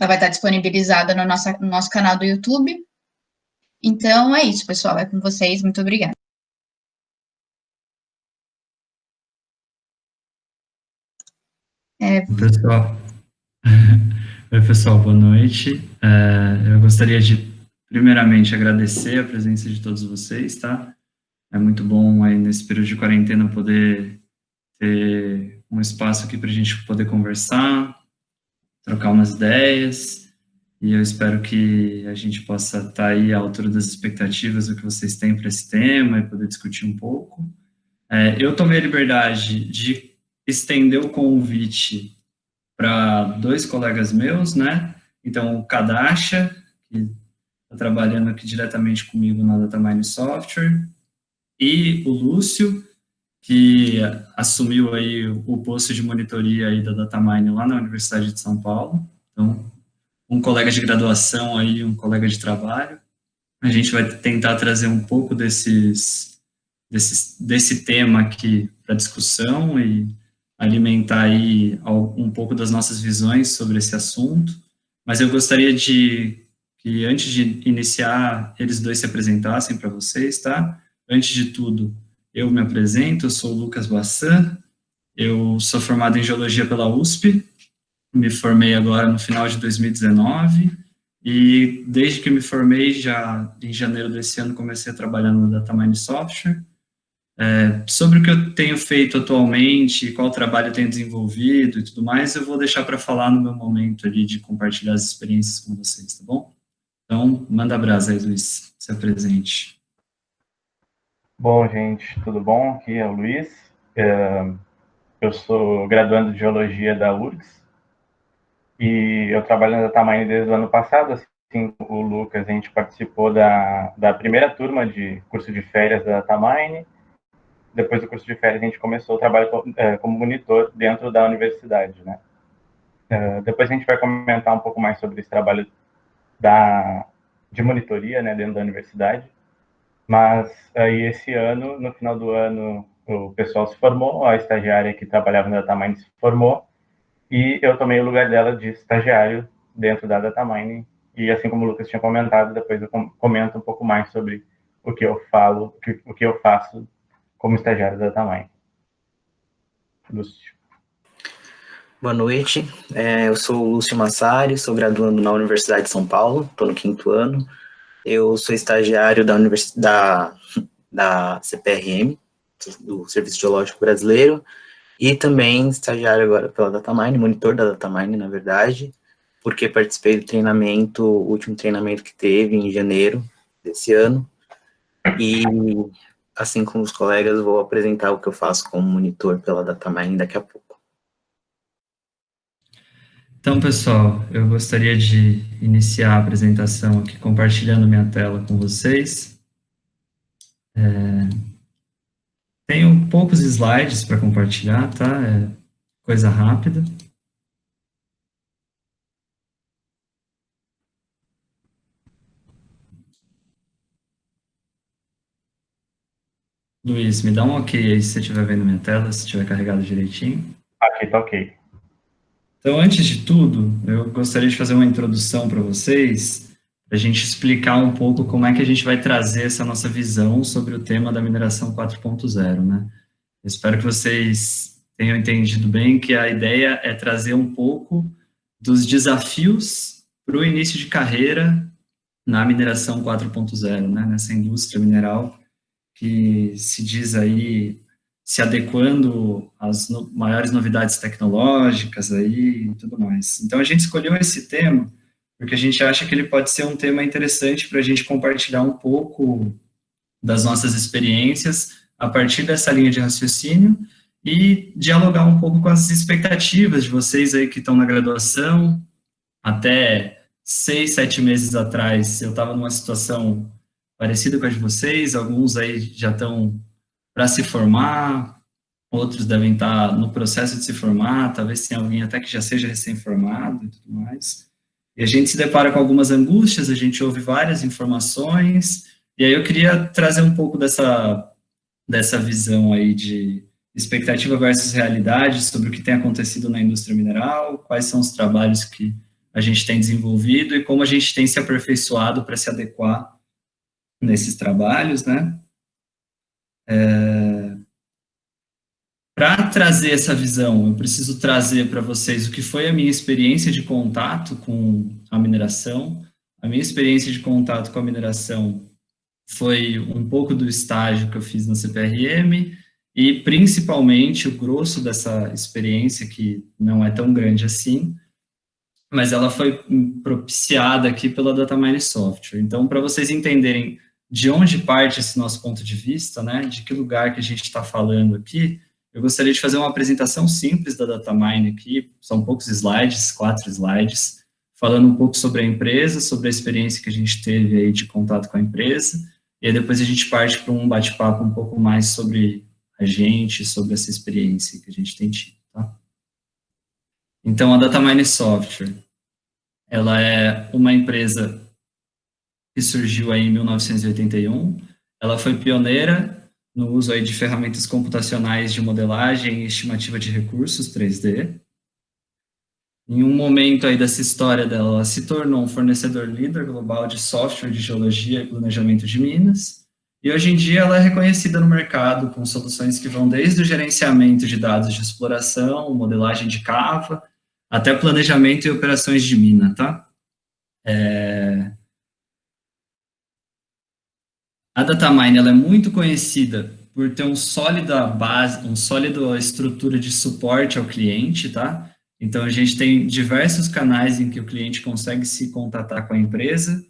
Ela vai estar disponibilizada no nosso canal do YouTube. Então, é isso, pessoal. É com vocês. Muito obrigada. Pessoal, oi, pessoal, boa noite. Eu gostaria de, primeiramente, agradecer a presença de todos vocês, tá? É muito bom aí nesse período de quarentena poder ter um espaço aqui para a gente poder conversar, trocar umas ideias, e eu espero que a gente possa estar aí à altura das expectativas do que vocês têm para esse tema e poder discutir um pouco. Eu tomei a liberdade de estender o convite para dois colegas meus, né? Então, o Kadacha, que está trabalhando aqui diretamente comigo na Datamine Software, e o Lúcio, que assumiu aí o posto de monitoria aí da Datamine lá na Universidade de São Paulo. Então, um colega de graduação aí, um colega de trabalho. A gente vai tentar trazer um pouco desse tema aqui para discussão e alimentar aí um pouco das nossas visões sobre esse assunto. Mas eu gostaria de que, antes de iniciar, eles dois se apresentassem para vocês, tá? Antes de tudo, eu me apresento, eu sou o Lucas Bassan, eu sou formado em Geologia pela USP, me formei agora no final de 2019, e desde que me formei, já em janeiro desse ano, comecei a trabalhar no Datamine Software. Sobre o que eu tenho feito atualmente, qual trabalho eu tenho desenvolvido e tudo mais, eu vou deixar para falar no meu momento ali de compartilhar as experiências com vocês, tá bom? Então, manda brasa aí, Luiz, se apresente. Bom, gente, tudo bom? Aqui é o Luiz. Eu sou graduando de Geologia da URGS e eu trabalho na Datamine desde o ano passado. Assim, o Lucas, a gente participou da primeira turma de curso de férias da Datamine. Depois do curso de férias, a gente começou o trabalho como monitor dentro da universidade, né? Depois a gente vai comentar um pouco mais sobre esse trabalho de monitoria, né, dentro da universidade. Mas aí esse ano, no final do ano, o pessoal se formou, a estagiária que trabalhava na Datamine se formou, e eu tomei o lugar dela de estagiário dentro da Datamine. E assim como o Lucas tinha comentado, depois eu comento um pouco mais sobre o que eu falo, o que eu faço como estagiário da Datamine. Lúcio. Boa noite, eu sou o Lúcio Massari, sou graduando na Universidade de São Paulo, estou no 5º ano. Eu sou estagiário da CPRM, do Serviço Geológico Brasileiro, e também estagiário agora pela Datamine, monitor da Datamine, na verdade, porque participei do treinamento, o último treinamento que teve em janeiro desse ano, e assim como os colegas, vou apresentar o que eu faço como monitor pela Datamine daqui a pouco. Então, pessoal, eu gostaria de iniciar a apresentação aqui compartilhando minha tela com vocês. Tenho poucos slides para compartilhar, tá? É coisa rápida. Luiz, me dá um ok aí se você estiver vendo minha tela, se estiver carregado direitinho. Aqui tá ok. Então, antes de tudo, eu gostaria de fazer uma introdução para vocês, para a gente explicar um pouco como é que a gente vai trazer essa nossa visão sobre o tema da mineração 4.0, né? Eu espero que vocês tenham entendido bem que a ideia é trazer um pouco dos desafios para o início de carreira na mineração 4.0, né? Nessa indústria mineral que se diz aí se adequando às maiores novidades tecnológicas aí e tudo mais. Então, a gente escolheu esse tema porque a gente acha que ele pode ser um tema interessante para a gente compartilhar um pouco das nossas experiências a partir dessa linha de raciocínio e dialogar um pouco com as expectativas de vocês aí que estão na graduação. Até 6, 7 meses atrás, eu estava numa situação parecida com a de vocês, alguns aí já estão para se formar, outros devem estar no processo de se formar, talvez tenha alguém até que já seja recém-formado e tudo mais. E a gente se depara com algumas angústias, a gente ouve várias informações, e aí eu queria trazer um pouco dessa visão aí de expectativa versus realidade sobre o que tem acontecido na indústria mineral, quais são os trabalhos que a gente tem desenvolvido e como a gente tem se aperfeiçoado para se adequar nesses trabalhos, né? Para trazer essa visão, eu preciso trazer para vocês o que foi a minha experiência de contato com a mineração. A minha experiência de contato com a mineração foi um pouco do estágio que eu fiz na CPRM e, principalmente, o grosso dessa experiência, que não é tão grande assim, mas ela foi propiciada aqui pela Datamine Software. Então, para vocês entenderem de onde parte esse nosso ponto de vista, né, de que lugar que a gente está falando aqui, eu gostaria de fazer uma apresentação simples da Datamine aqui, são poucos slides, 4 slides, falando um pouco sobre a empresa, sobre a experiência que a gente teve aí de contato com a empresa, e aí depois a gente parte para um bate-papo um pouco mais sobre a gente, sobre essa experiência que a gente tem tido, tá? Então, a Datamine Software, ela é uma empresa que surgiu aí em 1981, ela foi pioneira no uso aí de ferramentas computacionais de modelagem e estimativa de recursos 3D. Em um momento aí dessa história dela, ela se tornou um fornecedor líder global de software de geologia e planejamento de minas, e hoje em dia ela é reconhecida no mercado com soluções que vão desde o gerenciamento de dados de exploração, modelagem de cava, até planejamento e operações de mina, tá? A Datamine, ela é muito conhecida por ter uma sólida base, uma sólida estrutura de suporte ao cliente, tá? Então, a gente tem diversos canais em que o cliente consegue se contatar com a empresa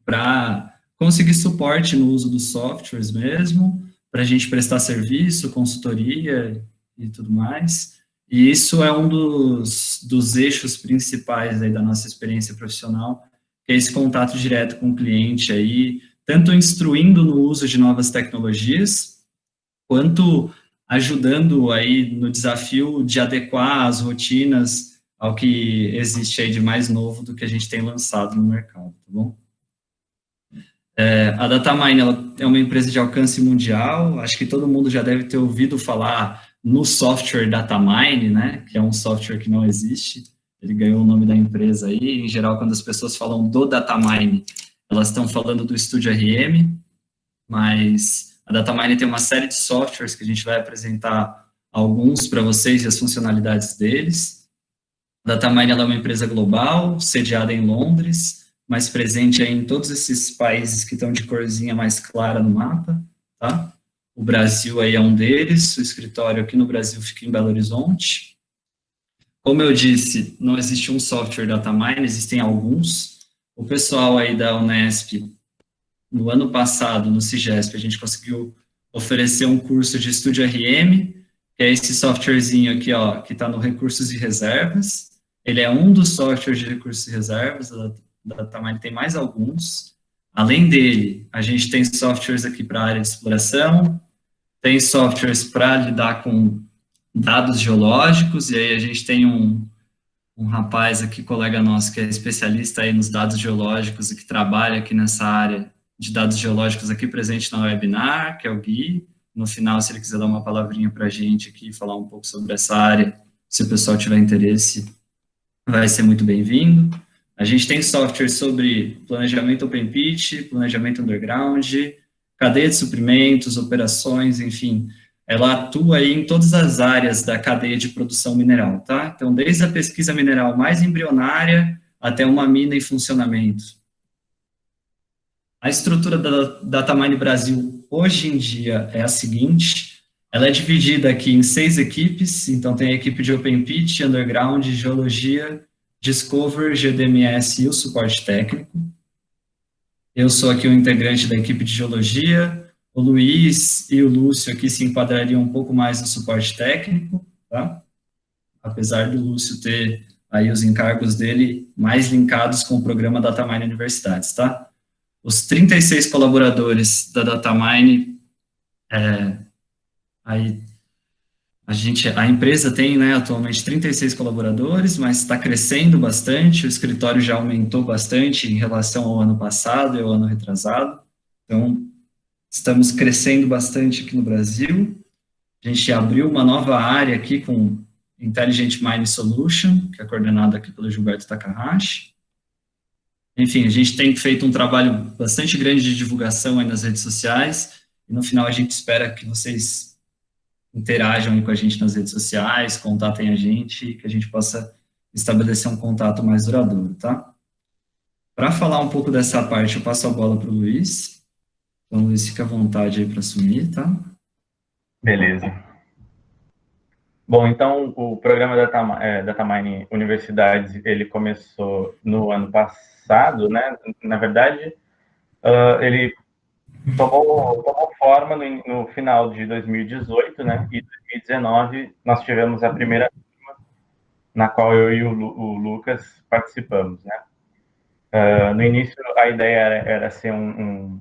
para conseguir suporte no uso dos softwares mesmo, para a gente prestar serviço, consultoria e tudo mais. E isso é um dos eixos principais aí da nossa experiência profissional, que é esse contato direto com o cliente aí, tanto instruindo no uso de novas tecnologias, quanto ajudando aí no desafio de adequar as rotinas ao que existe aí de mais novo do que a gente tem lançado no mercado, tá bom? A Datamine, ela é uma empresa de alcance mundial, acho que todo mundo já deve ter ouvido falar no software Datamine, né, que é um software que não existe, ele ganhou o nome da empresa aí, em geral, quando as pessoas falam do Datamine, elas estão falando do Studio RM, mas a Datamine tem uma série de softwares que a gente vai apresentar alguns para vocês e as funcionalidades deles. A Datamine, ela é uma empresa global, sediada em Londres, mas presente aí em todos esses países que estão de corzinha mais clara no mapa, tá? O Brasil aí é um deles, o escritório aqui no Brasil fica em Belo Horizonte. Como eu disse, não existe um software Datamine, existem alguns. O pessoal aí da Unesp, no ano passado, no CIGESP, a gente conseguiu oferecer um curso de Studio RM, que é esse softwarezinho aqui, ó, que está no Recursos e Reservas. Ele é um dos softwares de Recursos e Reservas, da Datamine tem mais alguns. Além dele, a gente tem softwares aqui para a área de exploração, tem softwares para lidar com dados geológicos, e aí a gente tem um rapaz aqui, colega nosso, que é especialista aí nos dados geológicos e que trabalha aqui nessa área de dados geológicos aqui presente na webinar, que é o Gui. No final, se ele quiser dar uma palavrinha para a gente aqui, falar um pouco sobre essa área, se o pessoal tiver interesse, vai ser muito bem-vindo. A gente tem software sobre planejamento open pit, planejamento underground, cadeia de suprimentos, operações, enfim, ela atua aí em todas as áreas da cadeia de produção mineral, tá? Então, desde a pesquisa mineral mais embrionária até uma mina em funcionamento. A estrutura da Datamine Brasil, hoje em dia, é a seguinte, ela é dividida aqui em 6 equipes, então tem a equipe de Open Pit, Underground, Geologia, Discover, GDMS e o suporte técnico. Eu sou aqui um integrante da equipe de Geologia, o Luiz e o Lúcio aqui se enquadrariam um pouco mais no suporte técnico, tá? Apesar do Lúcio ter aí os encargos dele mais linkados com o programa Datamine Universidades, tá? Os 36 colaboradores da Datamine, aí a empresa tem, né, atualmente 36 colaboradores, mas está crescendo bastante, o escritório já aumentou bastante em relação ao ano passado e ao ano retrasado, então estamos crescendo bastante aqui no Brasil. A gente abriu uma nova área aqui com Intelligent Mining Solution, que é coordenada aqui pelo Gilberto Takahashi. Enfim, a gente tem feito um trabalho bastante grande de divulgação aí nas redes sociais, e no final a gente espera que vocês interajam aí com a gente nas redes sociais, contatem a gente, que a gente possa estabelecer um contato mais duradouro, tá? Para falar um pouco dessa parte, eu passo a bola para o Luiz. Então, Luiz, fica à vontade aí para assumir, tá? Beleza. Bom, então, o programa Datamine Universidades, ele começou no ano passado, né? Na verdade, ele tomou forma no final de 2018, né? E em 2019, nós tivemos a primeira turma, na qual eu e o Lucas participamos, né? No início, a ideia era ser um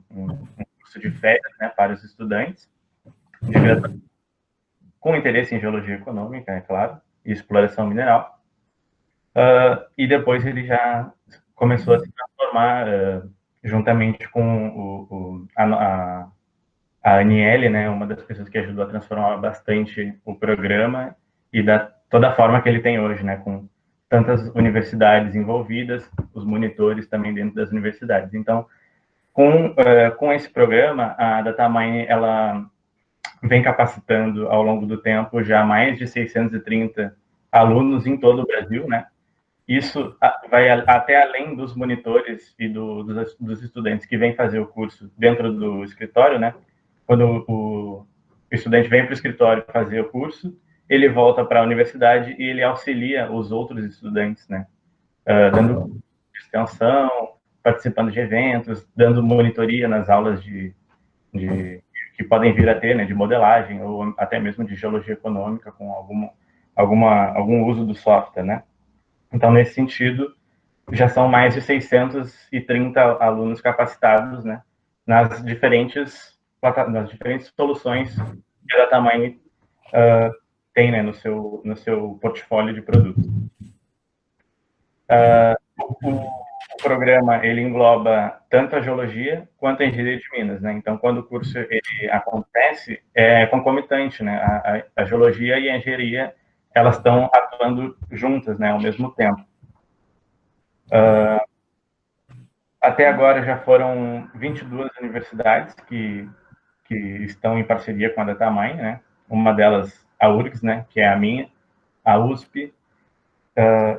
curso de férias, né, para os estudantes, com interesse em geologia econômica, é claro, e exploração mineral. E depois ele já começou a se transformar, juntamente com a Aniele, né, uma das pessoas que ajudou a transformar bastante o programa e toda a forma que ele tem hoje, né, com tantas universidades envolvidas, os monitores também dentro das universidades. Então, com esse programa, a Datamine, ela vem capacitando ao longo do tempo já mais de 630 alunos em todo o Brasil, né? Isso vai até além dos monitores e dos estudantes que vêm fazer o curso dentro do escritório, né? Quando o estudante vem para o escritório fazer o curso, ele volta para a universidade e ele auxilia os outros estudantes, né? Dando extensão, participando de eventos, dando monitoria nas aulas que podem vir a ter, né, de modelagem ou até mesmo de geologia econômica com algum uso do software, né? Então, nesse sentido, já são mais de 630 alunos capacitados, né, nas diferentes soluções que a Datamine tem, né, no seu portfólio de produtos. O programa, ele engloba tanto a geologia quanto a engenharia de minas, né? Então, quando o curso ele acontece, é concomitante, né? A geologia e a engenharia, elas estão atuando juntas, né, ao mesmo tempo. Até agora já foram 22 universidades que estão em parceria com a Datamine, né? Uma delas, a URGS, né, que é a minha, a USP,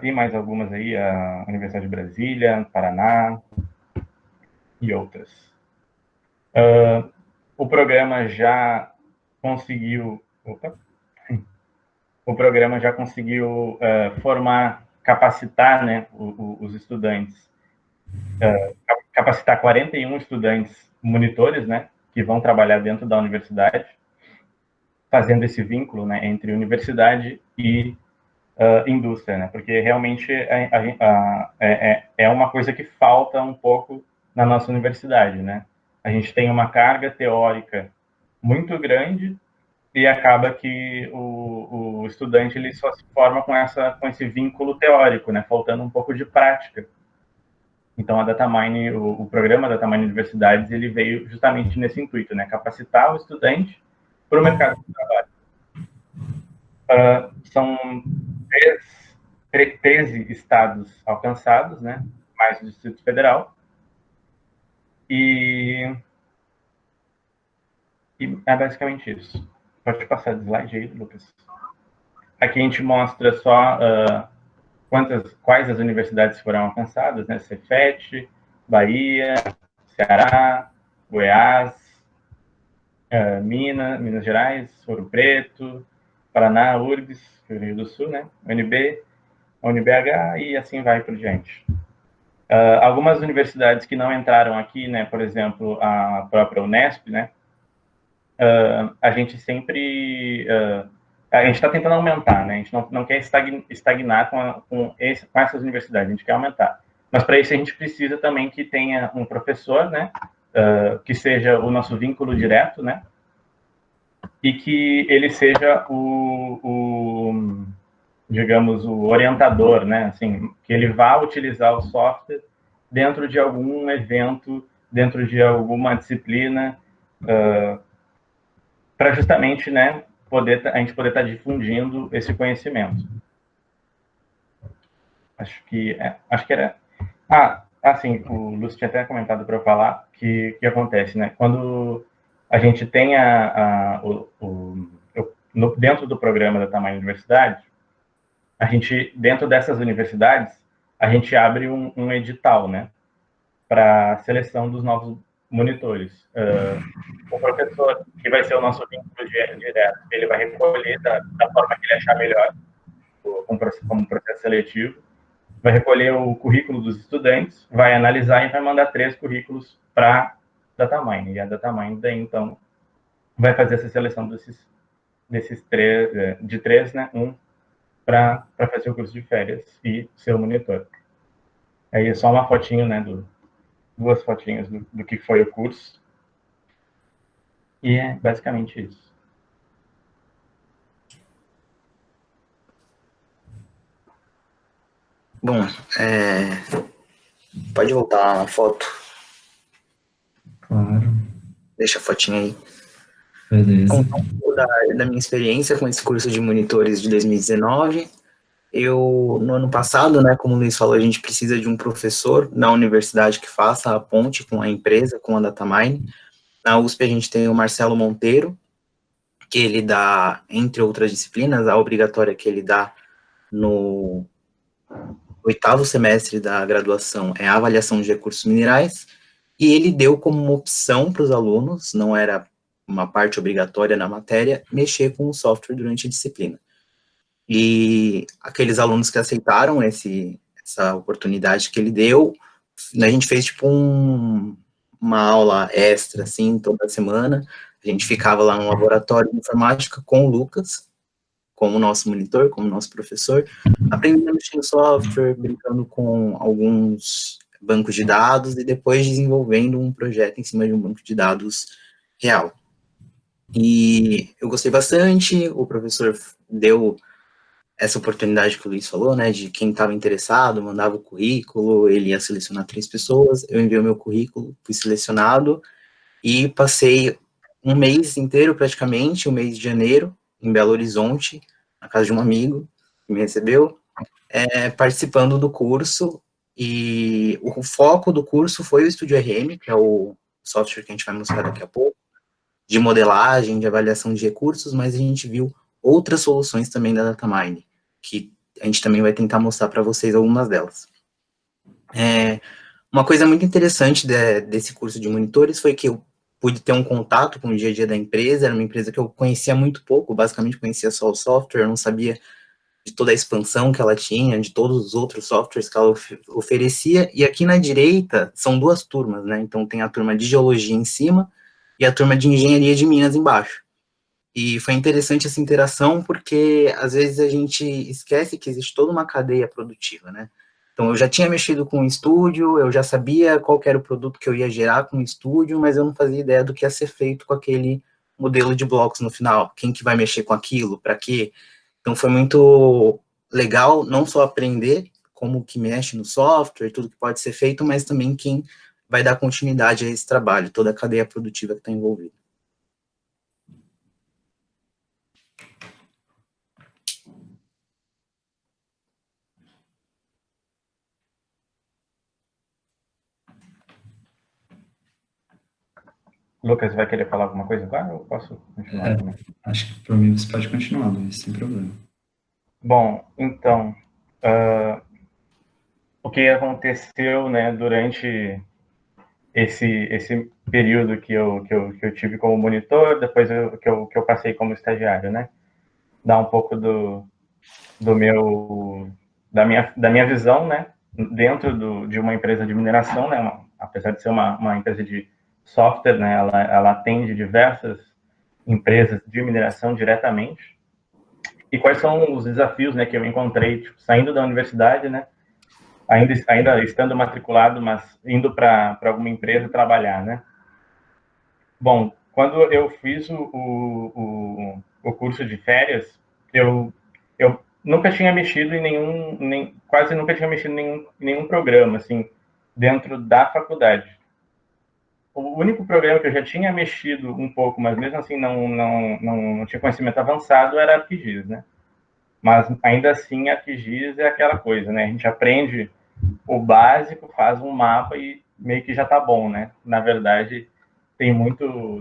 e mais algumas aí, a Universidade de Brasília, Paraná e outras. O programa já conseguiu formar, capacitar, né, os estudantes, capacitar 41 estudantes monitores, né, que vão trabalhar dentro da universidade, fazendo esse vínculo, né, entre universidade e indústria, né, porque realmente é uma coisa que falta um pouco na nossa universidade, né. A gente tem uma carga teórica muito grande e acaba que o estudante ele só se forma com esse vínculo teórico, né, faltando um pouco de prática. Então, a Datamine, o programa Datamine Universidades, ele veio justamente nesse intuito, né, capacitar o estudante para o mercado de trabalho. São 13 estados alcançados, né, mais o Distrito Federal, e é basicamente isso. Pode passar o slide aí, Lucas. Aqui a gente mostra só quais as universidades foram alcançadas, né? Cefet, Bahia, Ceará, Goiás, Minas Gerais, Ouro Preto, Paraná, URGS, Rio Grande do Sul, né? UNB, UNBH e assim vai por diante. Algumas universidades que não entraram aqui, né? Por exemplo, a própria Unesp, né? A gente sempre a gente está tentando aumentar, né? A gente não quer estagnar com essas universidades, a gente quer aumentar. Mas para isso a gente precisa também que tenha um professor, né? Que seja o nosso vínculo direto, né? E que ele seja digamos, o orientador, né? Assim, que ele vá utilizar o software dentro de algum evento, dentro de alguma disciplina, para justamente, né, a gente poder estar difundindo esse conhecimento. Acho que era... assim, o Lúcio tinha até comentado para eu falar que acontece, né? Quando a gente tem dentro do programa da Tamanho Universidade, a gente, dentro dessas universidades, a gente abre um edital, né? Para seleção dos novos monitores. O professor, que vai ser o nosso vínculo direto, ele vai recolher da forma que ele achar melhor, como processo seletivo, vai recolher o currículo dos estudantes, vai analisar e vai mandar 3 currículos para a DataMine. E a DataMine, daí, então, vai fazer essa seleção desses 3, de 3, né? Um para fazer o curso de férias e ser o monitor. Aí é só uma fotinho, né? Duas fotinhas do que foi o curso. E é basicamente isso. Bom, pode voltar a foto. Claro. Deixa a fotinha aí. Beleza. Da minha experiência com esse curso de monitores de 2019, no ano passado, né, como o Luiz falou, a gente precisa de um professor na universidade que faça a ponte com a empresa, com a DataMine. Na USP a gente tem o Marcelo Monteiro, que ele dá, entre outras disciplinas, a obrigatória que ele dá no 8º semestre da graduação é a avaliação de recursos minerais, e ele deu como uma opção para os alunos, não era uma parte obrigatória na matéria, mexer com o software durante a disciplina. E aqueles alunos que aceitaram essa oportunidade que ele deu, a gente fez tipo uma aula extra, assim, toda semana. A gente ficava lá no laboratório de informática com o Lucas, como nosso monitor, como nosso professor, aprendendo a mexer no software, brincando com alguns bancos de dados e depois desenvolvendo um projeto em cima de um banco de dados real. E eu gostei bastante, o professor deu essa oportunidade que o Luiz falou, né, de quem estava interessado, mandava o currículo, ele ia selecionar 3 pessoas, eu enviei o meu currículo, fui selecionado, e passei um mês inteiro, praticamente, o mês de janeiro, em Belo Horizonte, na casa de um amigo que me recebeu, participando do curso, e o foco do curso foi o Studio RM, que é o software que a gente vai mostrar daqui a pouco, de modelagem, de avaliação de recursos, mas a gente viu outras soluções também da DataMine, que a gente também vai tentar mostrar para vocês algumas delas. Uma coisa muito interessante desse curso de monitores foi que eu pude ter um contato com o dia a dia da empresa, era uma empresa que eu conhecia muito pouco, basicamente conhecia só o software, eu não sabia de toda a expansão que ela tinha, de todos os outros softwares que ela oferecia, e aqui na direita são 2 turmas, né, então tem a turma de geologia em cima e a turma de engenharia de Minas embaixo. E foi interessante essa interação porque às vezes a gente esquece que existe toda uma cadeia produtiva, né? Então eu já tinha mexido com o estúdio, eu já sabia qual era o produto que eu ia gerar com o estúdio, mas eu não fazia ideia do que ia ser feito com aquele modelo de blocos no final. Quem que vai mexer com aquilo, para quê? Então foi muito legal não só aprender como que mexe no software, tudo que pode ser feito, mas também quem vai dar continuidade a esse trabalho, toda a cadeia produtiva que está envolvida. Lucas, vai querer falar alguma coisa agora ou posso continuar também? Acho que por mim você pode continuar, Luiz, sem problema. Bom, então, o que aconteceu, né, durante esse período que eu tive como monitor, depois que eu passei como estagiário, né? Dar um pouco da minha visão, né? Dentro de uma empresa de mineração, né? Apesar de ser uma empresa de software, né? Ela atende diversas empresas de mineração diretamente. E quais são os desafios, né, que eu encontrei, tipo, saindo da universidade, né? Ainda estando matriculado, mas indo para alguma empresa trabalhar, né? Bom, quando eu fiz o curso de férias, eu nunca tinha mexido quase nunca tinha mexido em nenhum programa, assim, dentro da faculdade. o único programa que eu já tinha mexido um pouco, mas mesmo assim não tinha conhecimento avançado, era ArcGIS, né? Mas ainda assim, ArcGIS é aquela coisa, né? A gente aprende o básico, faz um mapa e meio que já tá bom, né? Na verdade,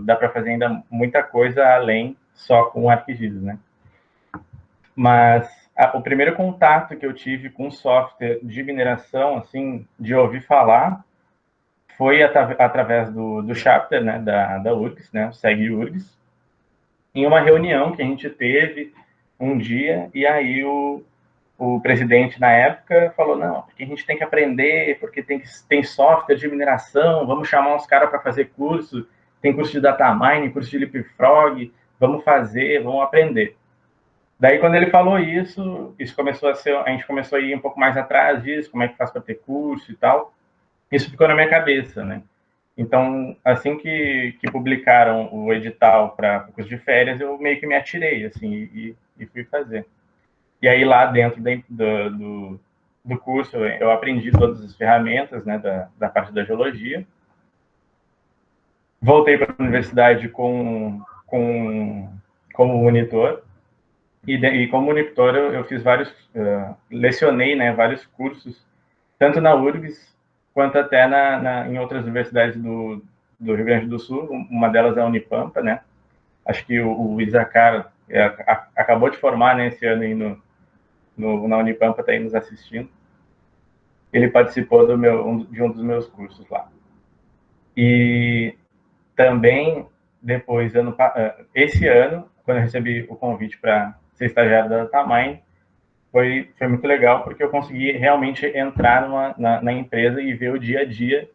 dá para fazer ainda muita coisa além só com o ArcGIS, né? Mas o primeiro contato que eu tive com software de mineração, assim, de ouvir falar, foi através do chapter, né, da URGS, né, o SEG URGS, em uma reunião que a gente teve um dia, e aí o presidente na época falou, não, porque a gente tem que aprender, porque tem software de mineração, vamos chamar uns caras para fazer curso, tem curso de data mining, curso de leapfrog, vamos aprender. Daí, quando ele falou isso começou a gente começou a ir um pouco mais atrás disso, como é que faz para ter curso e tal. Isso ficou na minha cabeça, né? Então, assim que publicaram o edital para o curso de férias, eu meio que me atirei, assim, e fui fazer. E aí, lá dentro do curso, eu aprendi todas as ferramentas, né, da parte da geologia. Voltei para a universidade como monitor. E como monitor, eu fiz lecionei, né, vários cursos, tanto na URGS, quanto até em outras universidades do Rio Grande do Sul. Uma delas é a Unipampa, né? Acho que o Isacar acabou de formar, né, esse ano aí na Unipampa, está aí nos assistindo. Ele participou de um dos meus cursos lá. E também, depois, esse ano, quando eu recebi o convite para ser estagiário da DataMine, foi muito legal, porque eu consegui realmente entrar na empresa e ver o dia a dia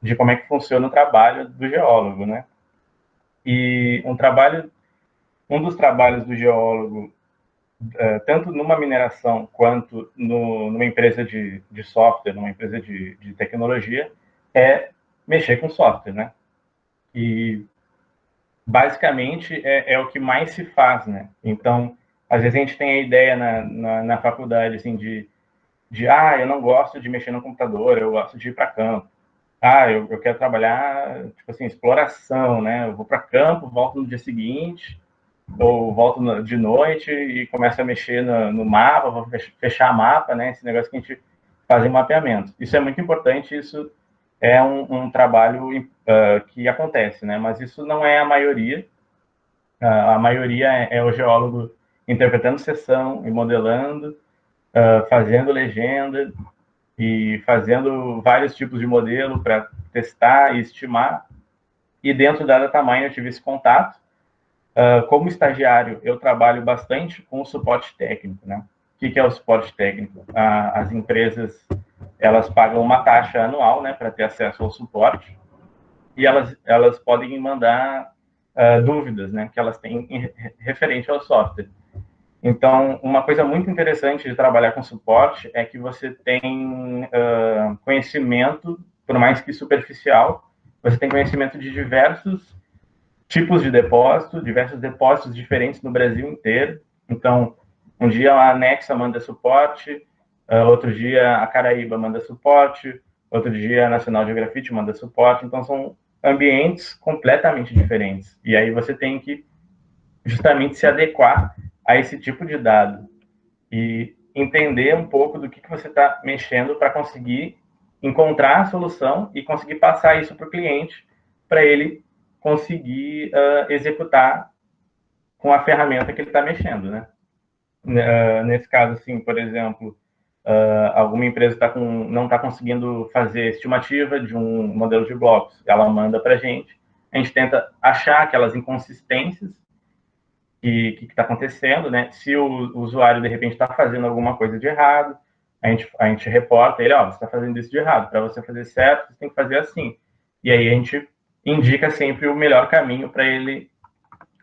de como é que funciona o trabalho do geólogo, né? E um dos trabalhos do geólogo, tanto numa mineração quanto numa empresa de software, numa empresa de tecnologia, é mexer com software, né? E basicamente é o que mais se faz, né? Então, às vezes a gente tem a ideia na faculdade, assim, eu não gosto de mexer no computador, eu gosto de ir para campo. Eu quero trabalhar, tipo assim, exploração, né? Eu vou para campo, volto no dia seguinte, ou volto de noite e começo a mexer no mapa, vou fechar mapa, né? Esse negócio que a gente faz em mapeamento. Isso é muito importante, isso é um trabalho que acontece, né? Mas isso não é a maioria. A maioria é o geólogo interpretando seção e modelando, fazendo legenda e fazendo vários tipos de modelo para testar e estimar. E dentro da DataMine eu tive esse contato. Como estagiário, eu trabalho bastante com o suporte técnico, né? O que é o suporte técnico? As empresas, elas pagam uma taxa anual, né, para ter acesso ao suporte, e elas podem mandar dúvidas, né, que elas têm referente ao software. Então, uma coisa muito interessante de trabalhar com suporte é que você tem conhecimento, por mais que superficial, você tem conhecimento de diversos tipos de depósito, diversos depósitos diferentes no Brasil inteiro. Então, um dia a Anexa manda suporte, outro dia a Caraíba manda suporte, outro dia a National Geographic manda suporte. Então, são ambientes completamente diferentes. E aí você tem que justamente se adequar a esse tipo de dado e entender um pouco do que você está mexendo para conseguir encontrar a solução e conseguir passar isso para o cliente, para ele conseguir executar com a ferramenta que ele está mexendo, né? Nesse caso, assim, por exemplo, alguma empresa não está conseguindo fazer estimativa de um modelo de blocos, ela manda para a gente tenta achar aquelas inconsistências que está acontecendo, né? Se o usuário, de repente, está fazendo alguma coisa de errado, a gente reporta ele, você está fazendo isso de errado, para você fazer certo, você tem que fazer assim. E aí a gente indica sempre o melhor caminho para ele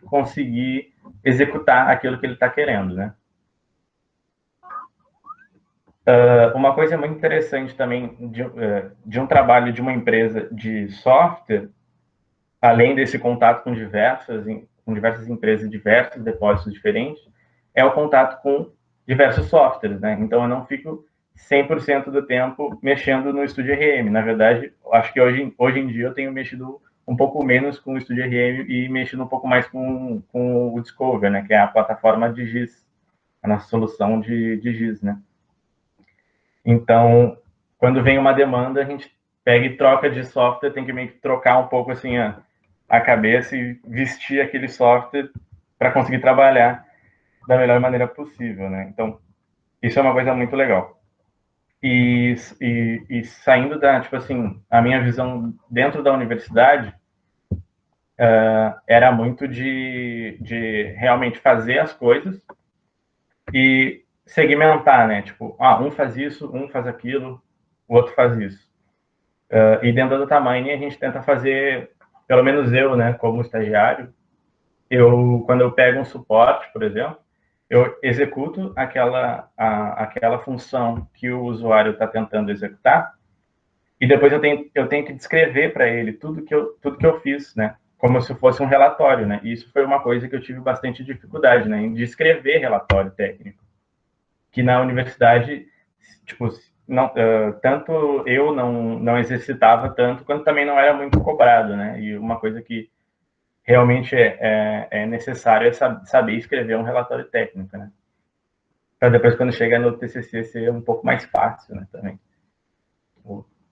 conseguir executar aquilo que ele está querendo, né? Uma coisa muito interessante também de um trabalho de uma empresa de software, além desse contato com diversas empresas, diversos depósitos diferentes, é o contato com diversos softwares, né? Então, eu não fico 100% do tempo mexendo no Studio RM. Na verdade, acho que hoje em dia eu tenho mexido um pouco menos com o StudioRM e mexendo um pouco mais com o Discover, né, que é a plataforma de GIS, a nossa solução de GIS, né. Então, quando vem uma demanda, a gente pega e troca de software, tem que meio que trocar um pouco assim a cabeça e vestir aquele software para conseguir trabalhar da melhor maneira possível, né. Então, isso é uma coisa muito legal. E saindo da, tipo assim, a minha visão dentro da universidade era muito de realmente fazer as coisas e segmentar, né? Tipo, um faz isso, um faz aquilo, o outro faz isso. E dentro da DataMine a gente tenta fazer, pelo menos eu, né, como estagiário, quando eu pego um suporte, por exemplo, eu executo aquela função que o usuário está tentando executar, e depois eu tenho que descrever para ele tudo que eu fiz, né? Como se fosse um relatório, né? E isso foi uma coisa que eu tive bastante dificuldade, né? Em descrever relatório técnico. Que na universidade, tipo, não, tanto eu não exercitava tanto, quanto também não era muito cobrado, né? E uma coisa que realmente é necessário é saber escrever um relatório técnico, né? Para depois, quando chega no TCC, ser um pouco mais fácil, né? Também.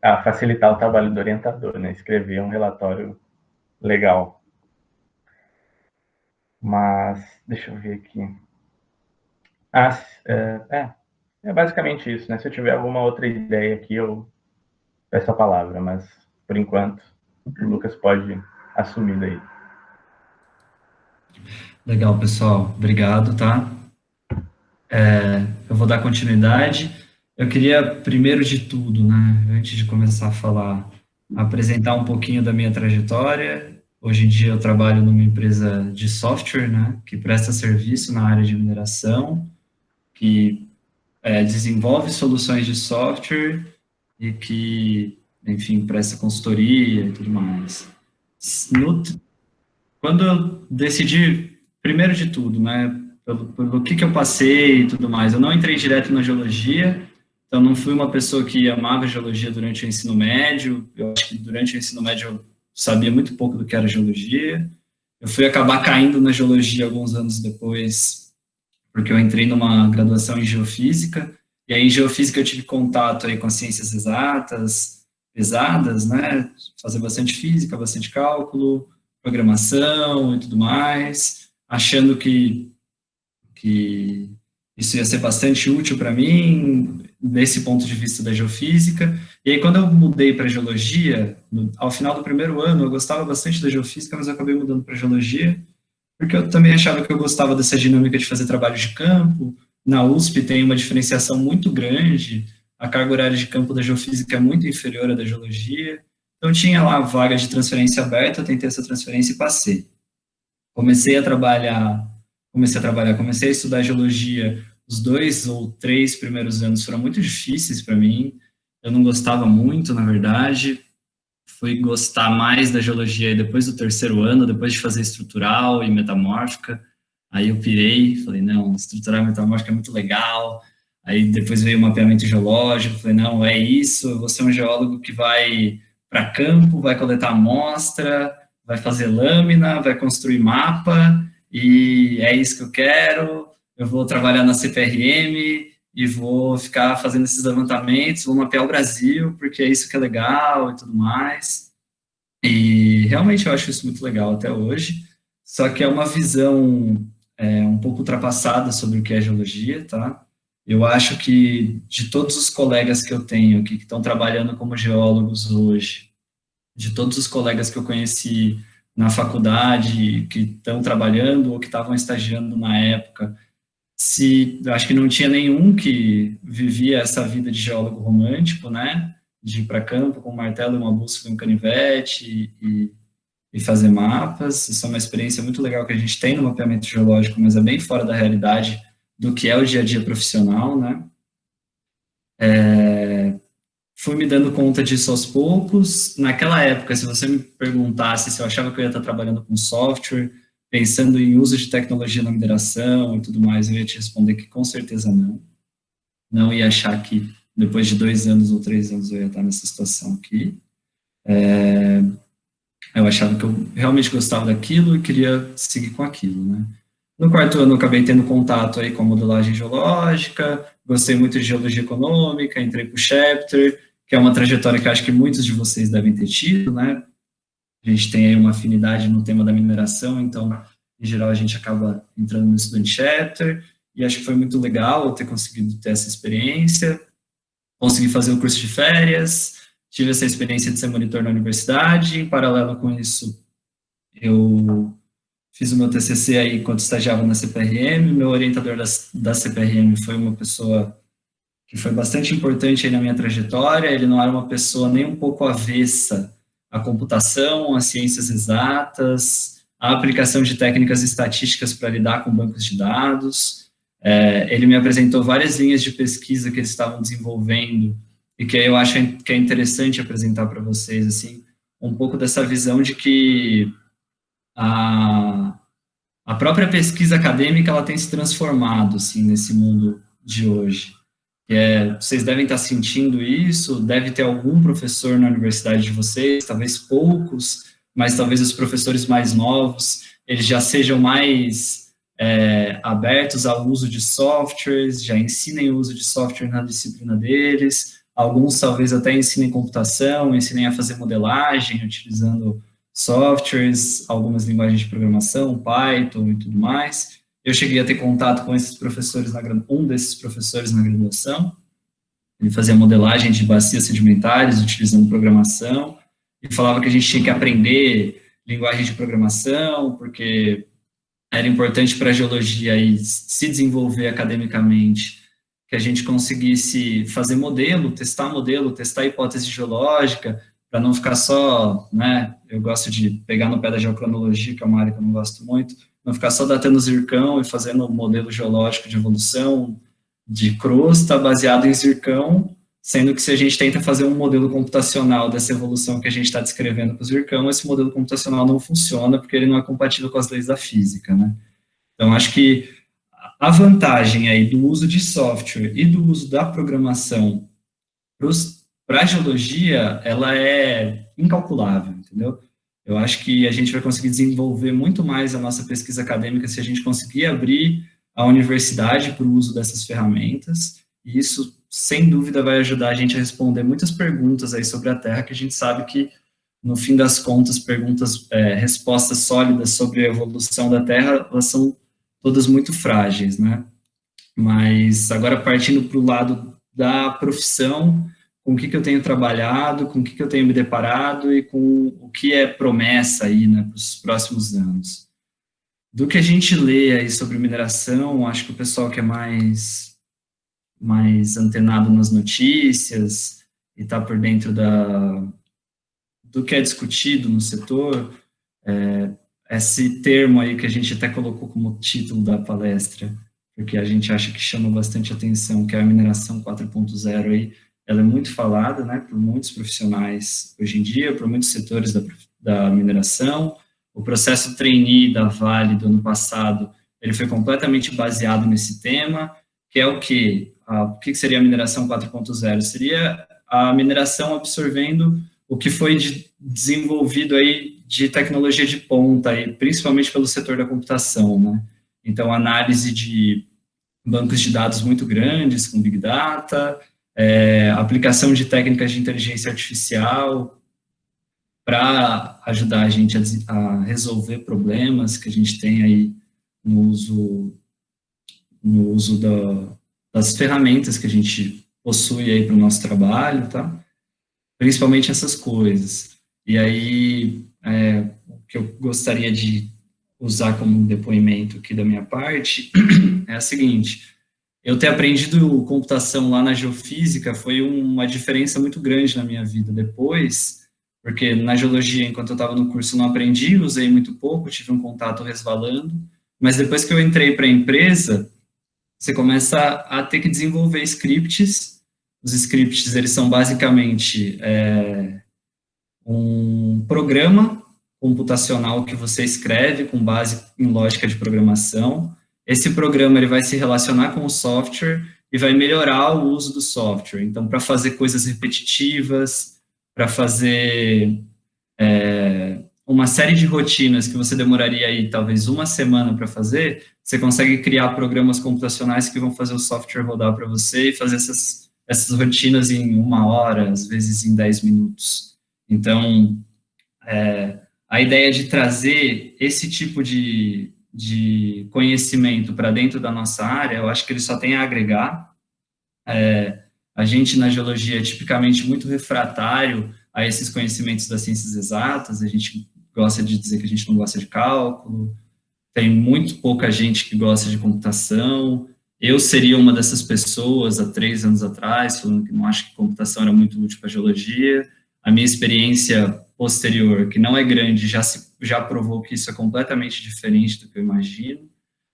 A facilitar o trabalho do orientador, né? Escrever um relatório legal. Mas, deixa eu ver aqui. É basicamente isso, né? Se eu tiver alguma outra ideia aqui, eu peço a palavra, mas, por enquanto, o Lucas pode assumir daí. Legal, pessoal. Obrigado, tá? Eu vou dar continuidade. Eu queria, primeiro de tudo, né, antes de começar a falar, apresentar um pouquinho da minha trajetória. Hoje em dia eu trabalho numa empresa de software, né, que presta serviço na área de mineração, que desenvolve soluções de software e que, enfim, presta consultoria e tudo mais. Quando eu decidi, primeiro de tudo, né, pelo que eu passei e tudo mais, eu não entrei direto na geologia, então não fui uma pessoa que amava geologia durante o ensino médio, eu acho que durante o ensino médio eu sabia muito pouco do que era geologia, eu fui acabar caindo na geologia alguns anos depois, porque eu entrei numa graduação em geofísica, e aí em geofísica eu tive contato aí com as ciências exatas, pesadas, né, fazer bastante física, bastante cálculo, programação e tudo mais, achando que isso ia ser bastante útil para mim, desse ponto de vista da geofísica. E aí, quando eu mudei para geologia, ao final do primeiro ano, eu gostava bastante da geofísica, mas eu acabei mudando para geologia, porque eu também achava que eu gostava dessa dinâmica de fazer trabalho de campo. Na USP tem uma diferenciação muito grande, a carga horária de campo da geofísica é muito inferior à da geologia. Então, tinha lá a vaga de transferência aberta, eu tentei essa transferência e passei. Comecei a estudar geologia. Os 2 ou 3 primeiros anos foram muito difíceis para mim. Eu não gostava muito, na verdade. Fui gostar mais da geologia depois do terceiro ano, depois de fazer estrutural e metamórfica. Aí eu pirei, falei, não, estrutural e metamórfica é muito legal. Aí depois veio o mapeamento geológico, falei, não, é isso, eu vou ser um geólogo que vai para campo, vai coletar amostra, vai fazer lâmina, vai construir mapa, e é isso que eu quero, eu vou trabalhar na CPRM e vou ficar fazendo esses levantamentos, vou mapear o Brasil, porque é isso que é legal e tudo mais. E realmente eu acho isso muito legal até hoje, só que é uma visão um pouco ultrapassada sobre o que é geologia, tá? Eu acho que de todos os colegas que eu tenho que estão trabalhando como geólogos hoje, de todos os colegas que eu conheci na faculdade, que estão trabalhando ou que estavam estagiando na época, eu acho que não tinha nenhum que vivia essa vida de geólogo romântico, né? De ir para campo com um martelo e uma bússola e um canivete e fazer mapas. Isso é uma experiência muito legal que a gente tem no mapeamento geológico, mas é bem fora da realidade do que é o dia a dia profissional, né? Fui me dando conta disso aos poucos. Naquela época, se você me perguntasse se eu achava que eu ia estar trabalhando com software, pensando em uso de tecnologia na mineração e tudo mais, eu ia te responder que com certeza não. Não ia achar que depois de 2 anos ou 3 anos eu ia estar nessa situação aqui. Eu achava que eu realmente gostava daquilo e queria seguir com aquilo, né? No quarto ano, eu acabei tendo contato aí com a modelagem geológica, gostei muito de geologia econômica, entrei para o Chapter, que é uma trajetória que acho que muitos de vocês devem ter tido, né? A gente tem aí uma afinidade no tema da mineração, então, em geral, a gente acaba entrando no Student Chapter, e acho que foi muito legal ter conseguido ter essa experiência, consegui fazer o curso de férias, tive essa experiência de ser monitor na universidade, em paralelo com isso, eu fiz o meu TCC aí enquanto estagiava na CPRM, meu orientador da CPRM foi uma pessoa que foi bastante importante aí na minha trajetória, ele não era uma pessoa nem um pouco avessa à computação, às ciências exatas, à aplicação de técnicas estatísticas para lidar com bancos de dados. Ele me apresentou várias linhas de pesquisa que eles estavam desenvolvendo e que eu acho que é interessante apresentar para vocês, assim, um pouco dessa visão de que a própria pesquisa acadêmica ela tem se transformado assim, nesse mundo de hoje. Vocês devem estar sentindo isso, deve ter algum professor na universidade de vocês, talvez poucos, mas talvez os professores mais novos, eles já sejam mais abertos ao uso de softwares, já ensinem o uso de software na disciplina deles, alguns talvez até ensinem computação, ensinem a fazer modelagem, utilizando softwares, algumas linguagens de programação, Python e tudo mais. Eu cheguei a ter contato com esses professores, um desses professores na graduação, ele fazia modelagem de bacias sedimentares, utilizando programação, e falava que a gente tinha que aprender linguagem de programação, porque era importante para a geologia aí se desenvolver academicamente, que a gente conseguisse fazer modelo, testar hipótese geológica, para não ficar só, né, eu gosto de pegar no pé da geocronologia, que é uma área que eu não gosto muito, não ficar só datando zircão e fazendo um modelo geológico de evolução de crosta baseado em zircão, sendo que se a gente tenta fazer um modelo computacional dessa evolução que a gente está descrevendo para o zircão, esse modelo computacional não funciona porque ele não é compatível com as leis da física, né? Então, acho que a vantagem aí do uso de software e do uso da programação para a geologia, ela é incalculável, entendeu? Eu acho que a gente vai conseguir desenvolver muito mais a nossa pesquisa acadêmica se a gente conseguir abrir a universidade para o uso dessas ferramentas, e isso, sem dúvida, vai ajudar a gente a responder muitas perguntas aí sobre a Terra, que a gente sabe que, no fim das contas, respostas sólidas sobre a evolução da Terra, elas são todas muito frágeis, né? Mas, agora, partindo para o lado da profissão, com o que eu tenho trabalhado, com o que eu tenho me deparado e com o que é promessa aí, né, para os próximos anos. Do que a gente lê aí sobre mineração, acho que o pessoal que é mais antenado nas notícias e está por dentro do que é discutido no setor, esse termo aí que a gente até colocou como título da palestra, porque a gente acha que chama bastante atenção, que é a mineração 4.0 aí, ela é muito falada, né, por muitos profissionais hoje em dia, por muitos setores da mineração. O processo trainee da Vale do ano passado, ele foi completamente baseado nesse tema, que é o quê? O que seria a mineração 4.0? Seria a mineração absorvendo o que foi desenvolvido aí de tecnologia de ponta, aí, principalmente pelo setor da computação, né? Então, análise de bancos de dados muito grandes, com Big Data, aplicação de técnicas de inteligência artificial para ajudar a gente a resolver problemas que a gente tem aí no uso das ferramentas que a gente possui aí para o nosso trabalho, tá? Principalmente essas coisas. E aí, o que eu gostaria de usar como depoimento aqui da minha parte é a seguinte: eu ter aprendido computação lá na geofísica foi uma diferença muito grande na minha vida depois, porque na geologia, enquanto eu estava no curso, não aprendi, usei muito pouco, tive um contato resvalando, mas depois que eu entrei para a empresa, você começa a ter que desenvolver scripts. Os scripts, eles são basicamente um programa computacional que você escreve com base em lógica de programação. Esse programa ele vai se relacionar com o software e vai melhorar o uso do software. Então, para fazer coisas repetitivas, para fazer uma série de rotinas que você demoraria aí talvez uma semana para fazer, você consegue criar programas computacionais que vão fazer o software rodar para você e fazer essas rotinas em 1 hora, às vezes em 10 minutos. Então, a ideia de trazer esse tipo de conhecimento para dentro da nossa área, eu acho que ele só tem a agregar. A gente, na geologia, é tipicamente muito refratário a esses conhecimentos das ciências exatas, a gente gosta de dizer que a gente não gosta de cálculo, tem muito pouca gente que gosta de computação. Eu seria uma dessas pessoas há 3 anos atrás, falando que não acho que computação era muito útil para a geologia. A minha experiência posterior, que não é grande, já provou que isso é completamente diferente do que eu imagino.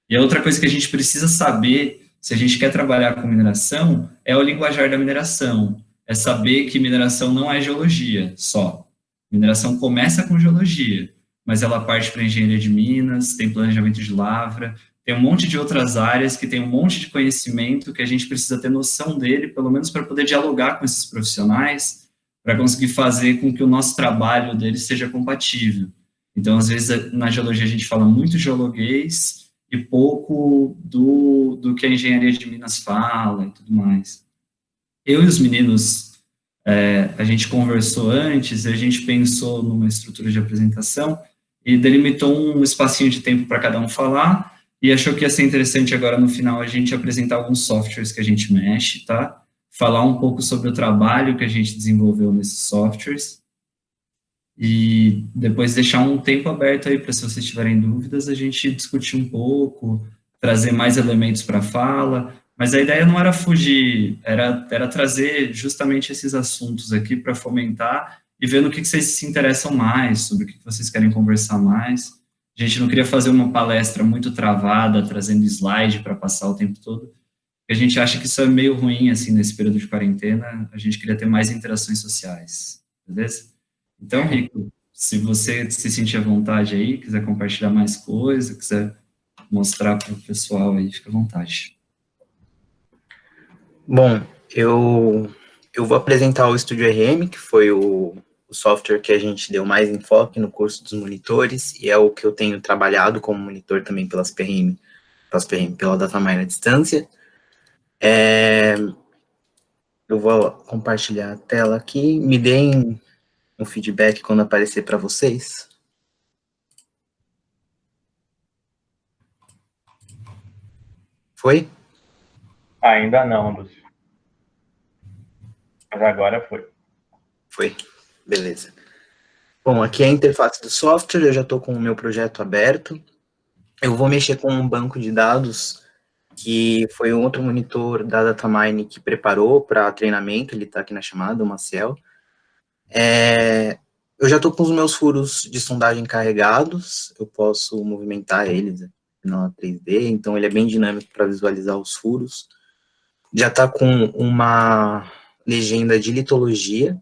E a outra coisa que a gente precisa saber, se a gente quer trabalhar com mineração, é o linguajar da mineração. É saber que mineração não é geologia só. Mineração começa com geologia, mas ela parte para engenharia de minas, tem planejamento de lavra, tem um monte de outras áreas que tem um monte de conhecimento que a gente precisa ter noção dele, pelo menos para poder dialogar com esses profissionais, para conseguir fazer com que o nosso trabalho deles seja compatível. Então, às vezes, na geologia a gente fala muito geologuês e pouco do que a engenharia de minas fala e tudo mais. Eu e os meninos, a gente conversou antes, a gente pensou numa estrutura de apresentação e delimitou um espacinho de tempo para cada um falar e achou que ia ser interessante agora no final a gente apresentar alguns softwares que a gente mexe, tá? Falar um pouco sobre o trabalho que a gente desenvolveu nesses softwares e depois deixar um tempo aberto aí para, se vocês tiverem dúvidas, a gente discutir um pouco, trazer mais elementos para a fala, mas a ideia não era fugir, era trazer justamente esses assuntos aqui para fomentar e ver no que vocês se interessam mais, sobre o que vocês querem conversar mais. A gente não queria fazer uma palestra muito travada, trazendo slide para passar o tempo todo, porque a gente acha que isso é meio ruim, assim, nesse período de quarentena, a gente queria ter mais interações sociais, beleza? Então, Rico, se você se sentir à vontade aí, quiser compartilhar mais coisa, quiser mostrar para o pessoal aí, fica à vontade. Bom, eu vou apresentar o Studio RM, que foi o software que a gente deu mais enfoque no curso dos monitores, e é o que eu tenho trabalhado como monitor também pela Datamine à distância. Eu vou compartilhar a tela aqui, me deem um feedback quando aparecer para vocês. Foi? Ainda não, Lúcio. Mas agora foi. Foi, beleza. Bom, aqui é a interface do software, eu já estou com o meu projeto aberto. Eu vou mexer com um banco de dados que foi um outro monitor da Datamine que preparou para treinamento, ele está aqui na chamada, o Maciel. Eu já estou com os meus furos de sondagem carregados, eu posso movimentar eles na 3D, então ele é bem dinâmico para visualizar os furos. Já está com uma legenda de litologia,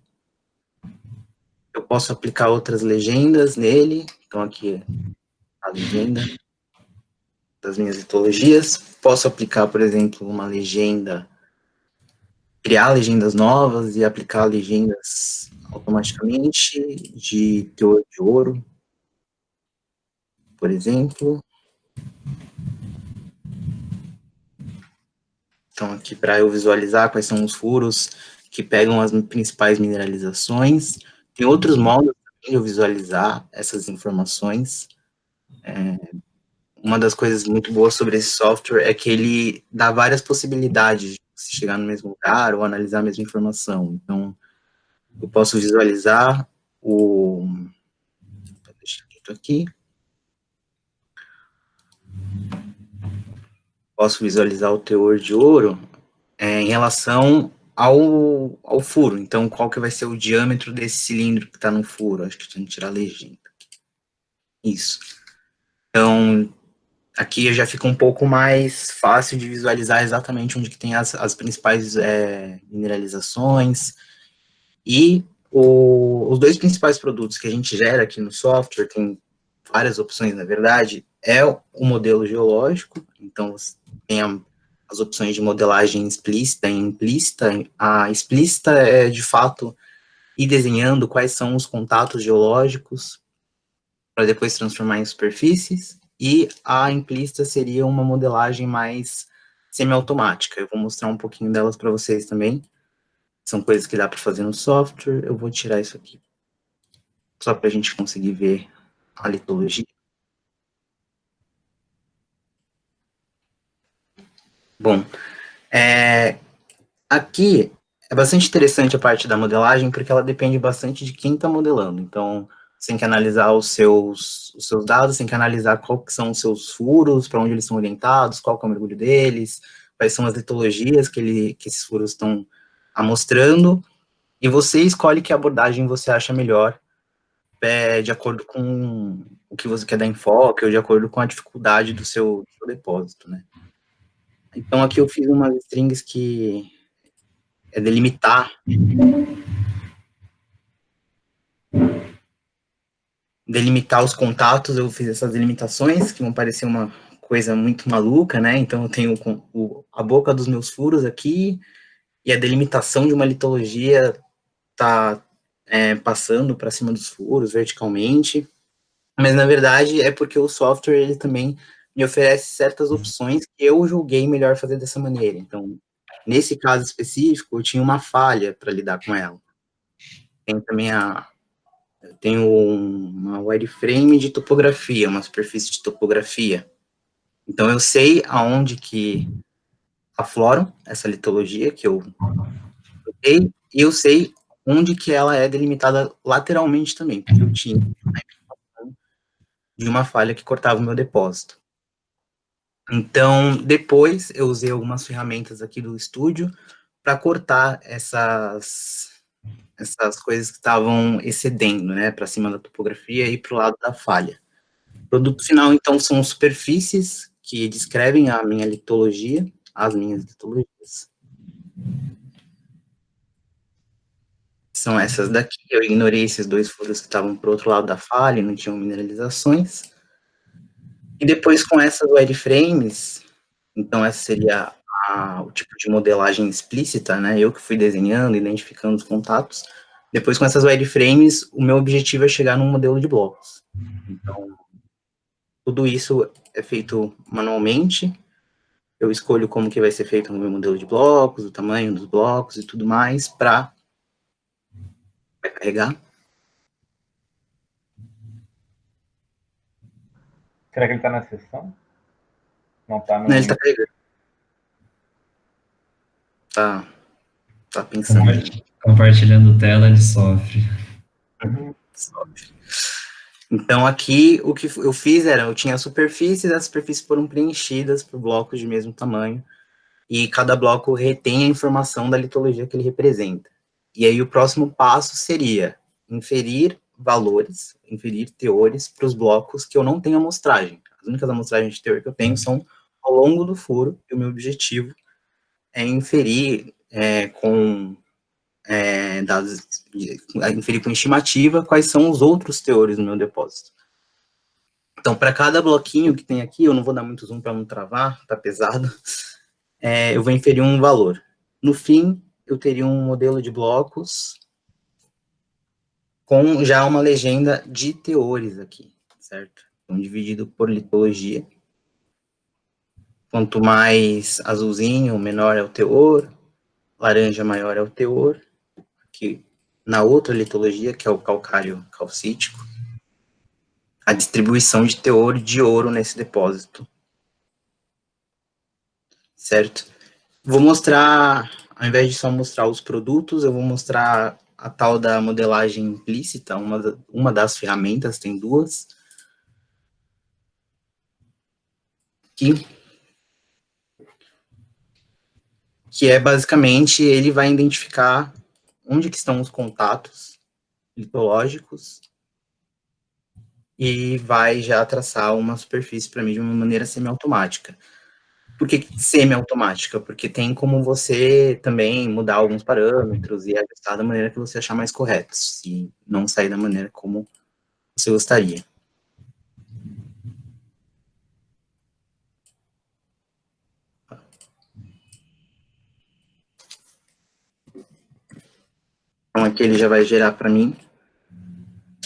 eu posso aplicar outras legendas nele, então aqui a legenda das minhas litologias, posso aplicar, por exemplo, uma legenda, criar legendas novas e aplicar legendas automaticamente de teor de ouro, por exemplo. Então, aqui para eu visualizar quais são os furos que pegam as principais mineralizações. Tem outros modos de eu visualizar essas informações. Uma das coisas muito boas sobre esse software é que ele dá várias possibilidades de se chegar no mesmo lugar ou analisar a mesma informação. Então, eu posso visualizar deixa eu aqui. Posso visualizar o teor de ouro em relação ao furo. Então, qual que vai ser o diâmetro desse cilindro que está no furo? Acho que tem que tirar a legenda. Isso. Então, aqui já fica um pouco mais fácil de visualizar exatamente onde que tem as principais mineralizações. E os dois principais produtos que a gente gera aqui no software, tem várias opções, na verdade, é o modelo geológico, então você tem as opções de modelagem explícita e implícita. A explícita é, de fato, ir desenhando quais são os contatos geológicos para depois transformar em superfícies, e a implícita seria uma modelagem mais semiautomática. Eu vou mostrar um pouquinho delas para vocês também. São coisas que dá para fazer no software. Eu vou tirar isso aqui, só para a gente conseguir ver a litologia. Bom, aqui é bastante interessante a parte da modelagem, porque ela depende bastante de quem está modelando. Então, você tem que analisar os seus dados, tem que analisar qual que são os seus furos, para onde eles são orientados, qual que é o mergulho deles, quais são as litologias que esses furos estão amostrando, e você escolhe que abordagem você acha melhor, de acordo com o que você quer dar enfoque, ou de acordo com a dificuldade do seu depósito, né? Então, aqui eu fiz umas strings que é delimitar os contatos. Eu fiz essas delimitações, que vão parecer uma coisa muito maluca, né? Então, eu tenho a boca dos meus furos aqui, e a delimitação de uma litologia tá passando para cima dos furos, verticalmente. Mas, na verdade, é porque o software, ele também me oferece certas opções que eu julguei melhor fazer dessa maneira. Então, nesse caso específico, eu tinha uma falha para lidar com ela. Tem também tenho uma wireframe de topografia, uma superfície de topografia. Então, eu sei aonde que afloram essa litologia que eu sei, e eu sei onde que ela é delimitada lateralmente também, porque eu tinha de uma falha que cortava o meu depósito. Então, depois eu usei algumas ferramentas aqui do estúdio para cortar essas coisas que estavam excedendo, né, para cima da topografia e para o lado da falha. O produto final, então, são superfícies que descrevem a minha litologia, as minhas litologias. São essas daqui. Eu ignorei esses dois furos que estavam para o outro lado da falha e não tinham mineralizações. E depois, com essas wireframes, então essa seria o tipo de modelagem explícita, né? Eu que fui desenhando, identificando os contatos. Depois, com essas wireframes, o meu objetivo é chegar num modelo de blocos. Então, tudo isso é feito manualmente. Eu escolho como que vai ser feito o meu modelo de blocos, o tamanho dos blocos e tudo mais, para carregar. Será que ele está na sessão? Não está no... Não, ele está carregando. Tá pensando. Compartilhando tela, ele sofre. Sofre. Então, aqui, o que eu fiz era, eu tinha superfícies, as superfícies foram preenchidas por blocos de mesmo tamanho, e cada bloco retém a informação da litologia que ele representa. E aí, o próximo passo seria inferir valores, inferir teores para os blocos que eu não tenho amostragem. As únicas amostragens de teor que eu tenho são ao longo do furo, e o meu objetivo é inferir inferir com estimativa quais são os outros teores no meu depósito. Então, para cada bloquinho que tem aqui, eu não vou dar muito zoom para não travar, tá pesado, eu vou inferir um valor. No fim, eu teria um modelo de blocos com já uma legenda de teores aqui, certo? Então, dividido por litologia. Quanto mais azulzinho, menor é o teor, laranja maior é o teor. Aqui, na outra litologia, que é o calcário calcítico, a distribuição de teor de ouro nesse depósito. Certo? Vou mostrar, ao invés de só mostrar os produtos, eu vou mostrar a tal da modelagem implícita, uma das ferramentas, tem duas. Que é basicamente, ele vai identificar onde que estão os contatos litológicos e vai já traçar uma superfície para mim de uma maneira semiautomática. Por que semiautomática? Porque tem como você também mudar alguns parâmetros e ajustar da maneira que você achar mais correto, se não sair da maneira como você gostaria. Então, aqui ele já vai gerar para mim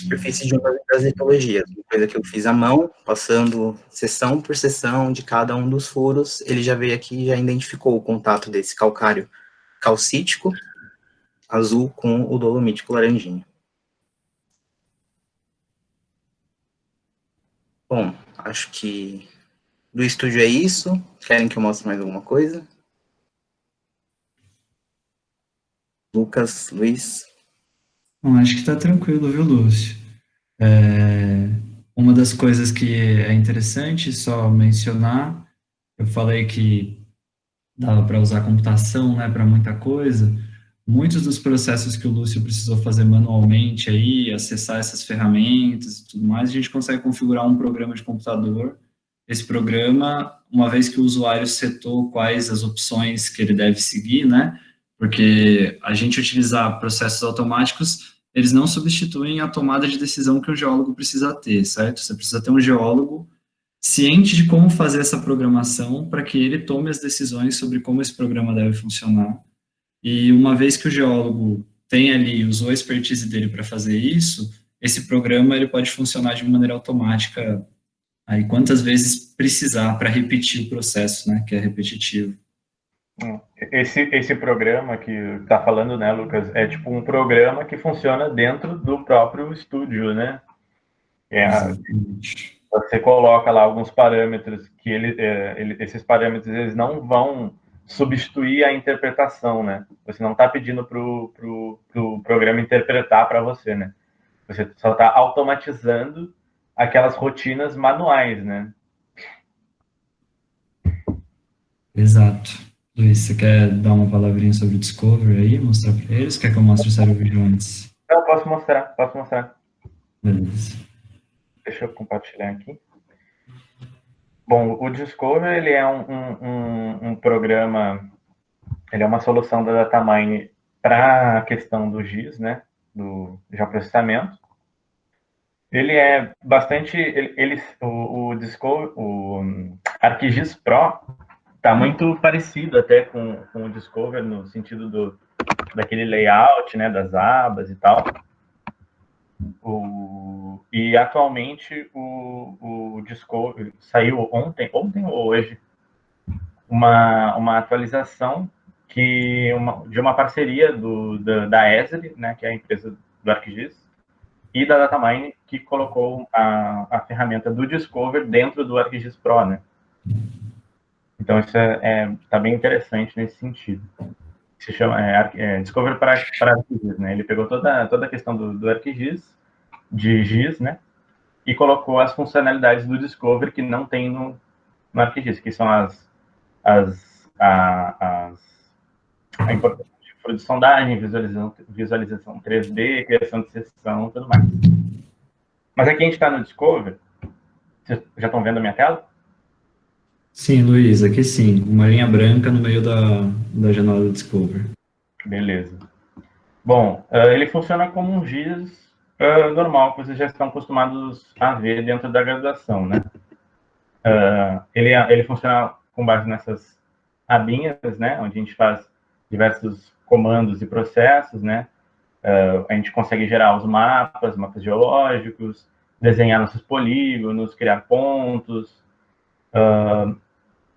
superfície de uma das litologias, uma coisa que eu fiz à mão, passando seção por seção de cada um dos furos, ele já veio aqui e já identificou o contato desse calcário calcítico azul com o dolomítico laranjinha. Bom, acho que do estúdio é isso. Querem que eu mostre mais alguma coisa? Lucas, Luiz? Bom, acho que está tranquilo, viu, Lúcio? Uma das coisas que é interessante só mencionar, eu falei que dava para usar computação, né, para muita coisa. Muitos dos processos que o Lúcio precisou fazer manualmente aí, acessar essas ferramentas e tudo mais, a gente consegue configurar um programa de computador. Esse programa, uma vez que o usuário setou quais as opções que ele deve seguir, né, porque a gente utilizar processos automáticos, eles não substituem a tomada de decisão que um geólogo precisa ter, certo? Você precisa ter um geólogo ciente de como fazer essa programação para que ele tome as decisões sobre como esse programa deve funcionar. E uma vez que o geólogo tem ali, usou a expertise dele para fazer isso, esse programa ele pode funcionar de maneira automática aí quantas vezes precisar para repetir o processo, né, que é repetitivo. Esse programa que está falando, né, Lucas, é tipo um programa que funciona dentro do próprio estúdio, né? Exatamente. Você coloca lá alguns parâmetros que esses parâmetros eles não vão substituir a interpretação, né? Você não está pedindo para o programa interpretar para você, né? Você só está automatizando aquelas rotinas manuais, né? Exato. Luiz, você quer dar uma palavrinha sobre o Discovery aí, mostrar para eles? Quer que eu mostre o sério vídeo antes? Eu posso mostrar, posso mostrar. Beleza. Deixa eu compartilhar aqui. Bom, o Discover ele é um programa, ele é uma solução da Datamine para a questão do GIS, né, do geoprocessamento. Ele é bastante, o Discover, o ArcGIS Pro está muito parecido até com o Discover no sentido daquele layout, né, das abas e tal. E atualmente o Discovery saiu ontem ou hoje, uma atualização de uma parceria da Esri, né, que é a empresa do ArcGIS, e da Datamine, que colocou a ferramenta do Discover dentro do ArcGIS Pro, né? Então isso tá bem interessante nesse sentido. Se chama Discover para ArcGIS, né? Ele pegou toda a questão do ArcGIS, de GIS, né? E colocou as funcionalidades do Discover que não tem no ArcGIS, que são a importância de fluxo de sondagem, visualização 3D, criação de seção e tudo mais. Mas aqui a gente está no Discover. Vocês já estão vendo a minha tela? Sim, Luiz, aqui sim. Uma linha branca no meio da janela do Discover. Beleza. Bom, ele funciona como um GIS normal, que vocês já estão acostumados a ver dentro da graduação, né? Ele funciona com base nessas abinhas, né? Onde a gente faz diversos comandos e processos, né? A gente consegue gerar os mapas geológicos, desenhar nossos polígonos, criar pontos,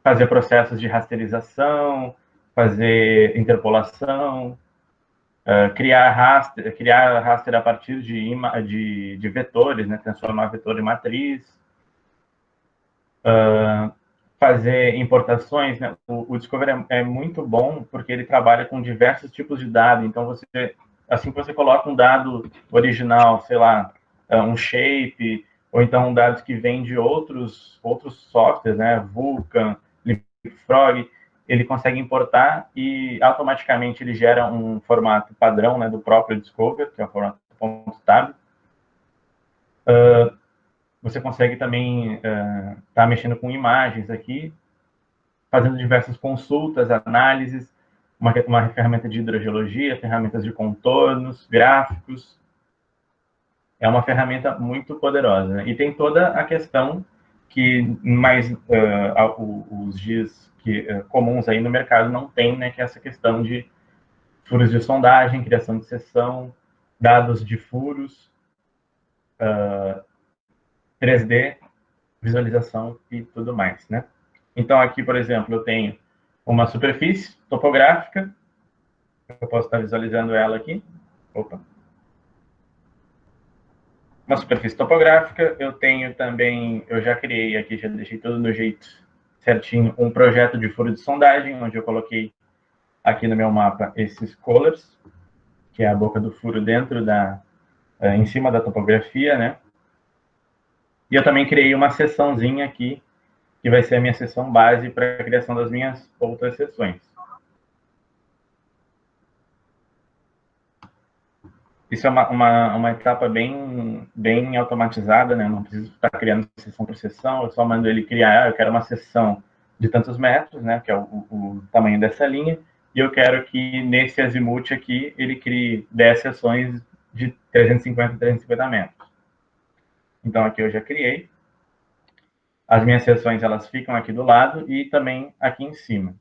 fazer processos de rasterização, fazer interpolação, criar raster a partir de vetores, né? Transformar vetor em matriz, fazer importações, né? O Discover é muito bom porque ele trabalha com diversos tipos de dado. Então, assim que você coloca um dado original, sei lá, um shape, ou então dados que vêm de outros softwares, né? Vulkan, Leapfrog, ele consegue importar e automaticamente ele gera um formato padrão, né, do próprio Discover, que é o formato .tab. Você consegue também estar mexendo com imagens aqui, fazendo diversas consultas, análises, uma ferramenta de hidrogeologia, ferramentas de contornos, gráficos. É uma ferramenta muito poderosa, né? E tem toda a questão que os GIS comuns aí no mercado não tem, né? Que é essa questão de furos de sondagem, criação de seção, dados de furos. 3D, visualização e tudo mais, né? Então, aqui, por exemplo, eu tenho uma superfície topográfica, eu posso estar visualizando ela aqui. Opa! Uma superfície topográfica, eu tenho também, eu já criei aqui, já deixei tudo no jeito certinho, um projeto de furo de sondagem, onde eu coloquei aqui no meu mapa esses collars, que é a boca do furo dentro em cima da topografia, né? E eu também criei uma seçãozinha aqui, que vai ser a minha seção base para a criação das minhas outras seções. Isso é uma etapa bem automatizada, né? Não preciso estar criando seção por seção, eu só mando ele criar, eu quero uma seção de tantos metros, né? Que é o tamanho dessa linha, e eu quero que nesse azimuth aqui ele crie 10 seções de 350 a 350 metros. Então aqui eu já criei. As minhas seções elas ficam aqui do lado e também aqui em cima.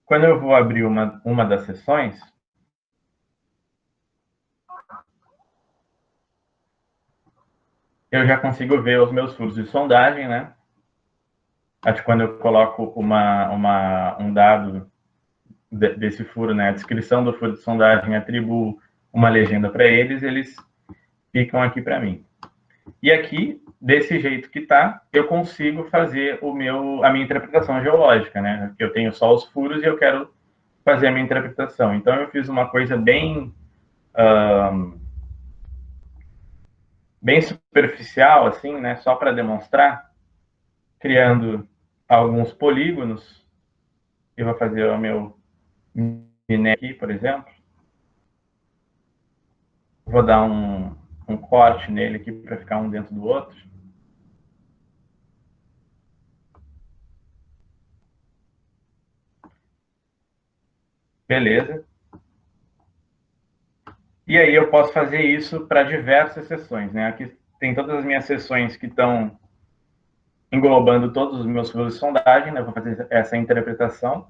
Quando eu vou abrir uma das seções, eu já consigo ver os meus furos de sondagem, né? Acho que quando eu coloco um dado desse furo, né? A descrição do furo de sondagem, atribuo uma legenda para eles, eles ficam aqui para mim. E aqui, desse jeito que tá, eu consigo fazer a minha interpretação geológica, né? Eu tenho só os furos e eu quero fazer a minha interpretação. Então, eu fiz uma coisa bem superficial, assim, né? Só para demonstrar, criando alguns polígonos. Eu vou fazer o meu miné aqui, por exemplo. Vou dar um corte nele aqui para ficar um dentro do outro. Beleza. E aí eu posso fazer isso para diversas sessões, né? Aqui tem todas as minhas sessões que estão englobando todos os meus furos de sondagem, né? Eu vou fazer essa interpretação.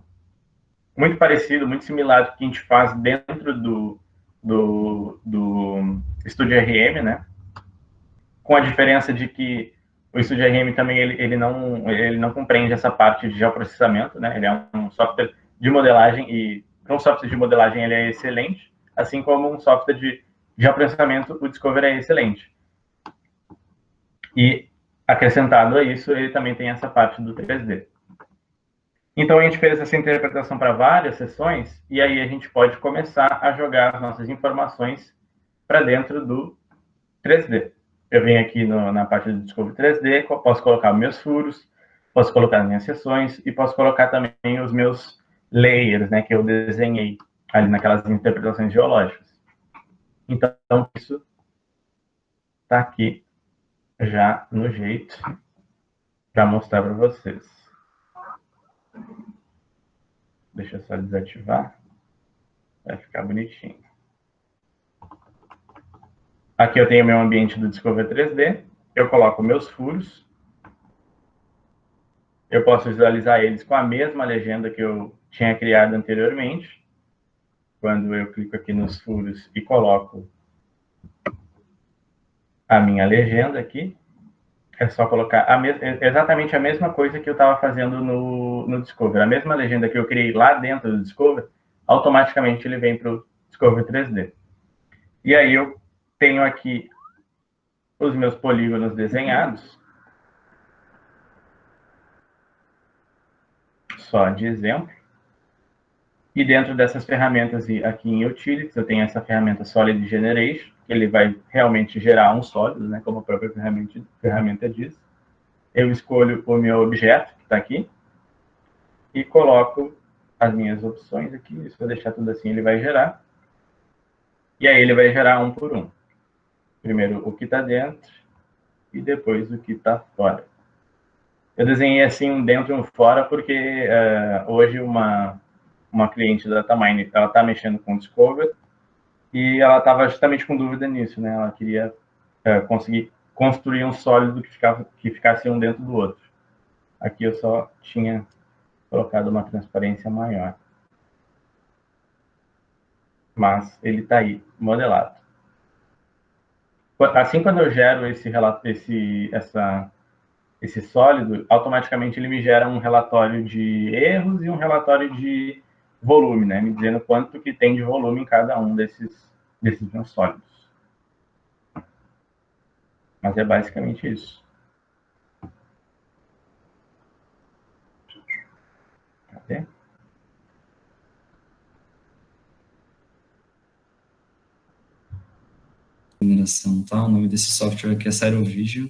Muito parecido, muito similar ao que a gente faz dentro do Studio RM, né? Com a diferença de que o Studio RM também ele não compreende essa parte de geoprocessamento, né? Ele é um software de modelagem e para um software de modelagem ele é excelente, assim como um software de geoprocessamento, o Discover é excelente. E acrescentado a isso, ele também tem essa parte do 3D. Então, a gente fez essa interpretação para várias sessões, e aí a gente pode começar a jogar as nossas informações para dentro do 3D. Eu venho aqui na parte do Discovery 3D, posso colocar meus furos, posso colocar minhas seções, e posso colocar também os meus layers, né, que eu desenhei ali naquelas interpretações geológicas. Então, isso está aqui já no jeito para mostrar para vocês. Deixa eu só desativar. Vai ficar bonitinho. Aqui eu tenho meu ambiente do Discover 3D. Eu coloco meus furos. Eu posso visualizar eles com a mesma legenda que eu tinha criado anteriormente. Quando eu clico aqui nos furos e coloco a minha legenda aqui, é só colocar exatamente a mesma coisa que eu estava fazendo no Discover. A mesma legenda que eu criei lá dentro do Discover, automaticamente ele vem para o Discover 3D. E aí eu tenho aqui os meus polígonos desenhados. Só de exemplo. E dentro dessas ferramentas aqui em Utilities, eu tenho essa ferramenta Solid Generation, que ele vai realmente gerar um sólido, né, como a própria ferramenta diz. Eu escolho o meu objeto, que está aqui, e coloco as minhas opções aqui. Se eu deixar tudo assim, ele vai gerar. E aí ele vai gerar um por um. Primeiro o que está dentro e depois o que está fora. Eu desenhei assim um dentro e um fora porque hoje uma cliente da Datamine, ela está mexendo com o Discover e ela estava justamente com dúvida nisso, né? Ela queria conseguir construir um sólido que ficasse um dentro do outro. Aqui eu só tinha colocado uma transparência maior. Mas ele está aí, modelado. assim, quando eu gero esse sólido, automaticamente ele me gera um relatório de erros e um relatório de volume, né? Me dizendo quanto que tem de volume em cada um desses meus sólidos. Mas é basicamente isso. Cadê? Mineração, tá? O nome desse software aqui é Cyrovision.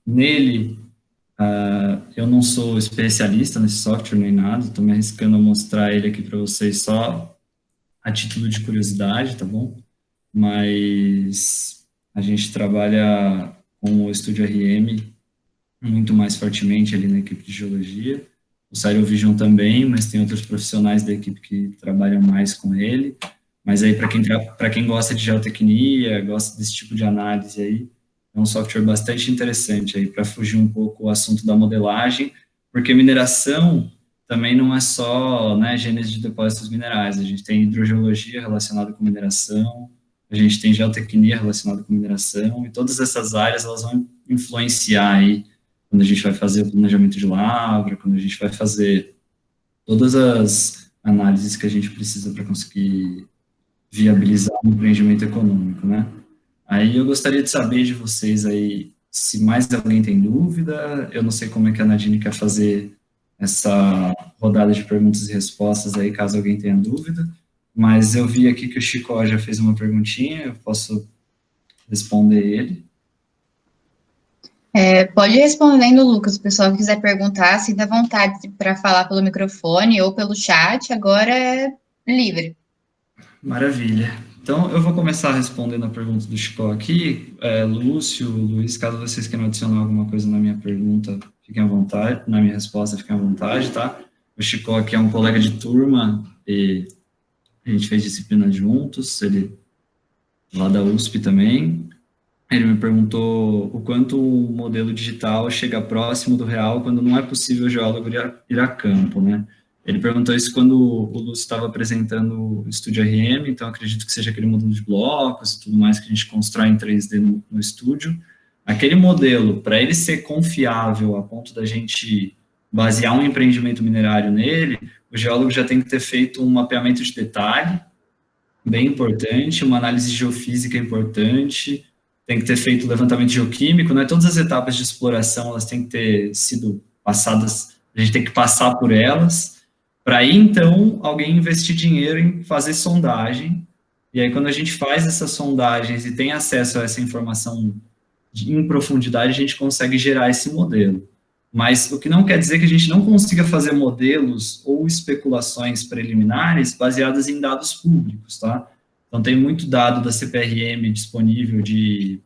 Nele, eu não sou especialista nesse software nem nada, estou me arriscando a mostrar ele aqui para vocês só a título de curiosidade, tá bom? Mas a gente trabalha com o Studio RM muito mais fortemente ali na equipe de geologia. O Cyrovision também, mas tem outros profissionais da equipe que trabalham mais com ele. Mas aí, para quem gosta de geotecnia, gosta desse tipo de análise aí, é um software bastante interessante aí para fugir um pouco o assunto da modelagem, porque mineração também não é só, né, gênese de depósitos minerais. A gente tem hidrogeologia relacionada com mineração, a gente tem geotecnia relacionada com mineração, e todas essas áreas elas vão influenciar aí quando a gente vai fazer o planejamento de lavra, quando a gente vai fazer todas as análises que a gente precisa para conseguir viabilizar um empreendimento econômico, né? Aí eu gostaria de saber de vocês aí, se mais alguém tem dúvida, eu não sei como é que a Nadine quer fazer essa rodada de perguntas e respostas aí, caso alguém tenha dúvida, mas eu vi aqui que o Chico já fez uma perguntinha, eu posso responder ele. Pode ir respondendo, Lucas. O pessoal que quiser perguntar, sinta vontade para falar pelo microfone ou pelo chat, agora é livre. Maravilha. Então, eu vou começar respondendo a pergunta do Chico aqui. Lúcio, Luiz, caso vocês queiram adicionar alguma coisa na minha pergunta, fiquem à vontade, na minha resposta, fiquem à vontade, tá? O Chico aqui é um colega de turma e a gente fez disciplina juntos, ele lá da USP também. Ele me perguntou o quanto o modelo digital chega próximo do real quando não é possível o geólogo ir a campo, né? Ele perguntou isso quando o Lúcio estava apresentando o Studio RM, então acredito que seja aquele modelo de blocos e tudo mais que a gente constrói em 3D no estúdio. Aquele modelo, para ele ser confiável a ponto da gente basear um empreendimento minerário nele, o geólogo já tem que ter feito um mapeamento de detalhe, bem importante, uma análise geofísica importante, tem que ter feito levantamento geoquímico, né? Todas as etapas de exploração, elas têm que ter sido passadas, a gente tem que passar por elas, para aí, então, alguém investir dinheiro em fazer sondagem, e aí, quando a gente faz essas sondagens e tem acesso a essa informação em profundidade, a gente consegue gerar esse modelo. Mas o que não quer dizer que a gente não consiga fazer modelos ou especulações preliminares baseadas em dados públicos, tá? Então, tem muito dado da CPRM disponível de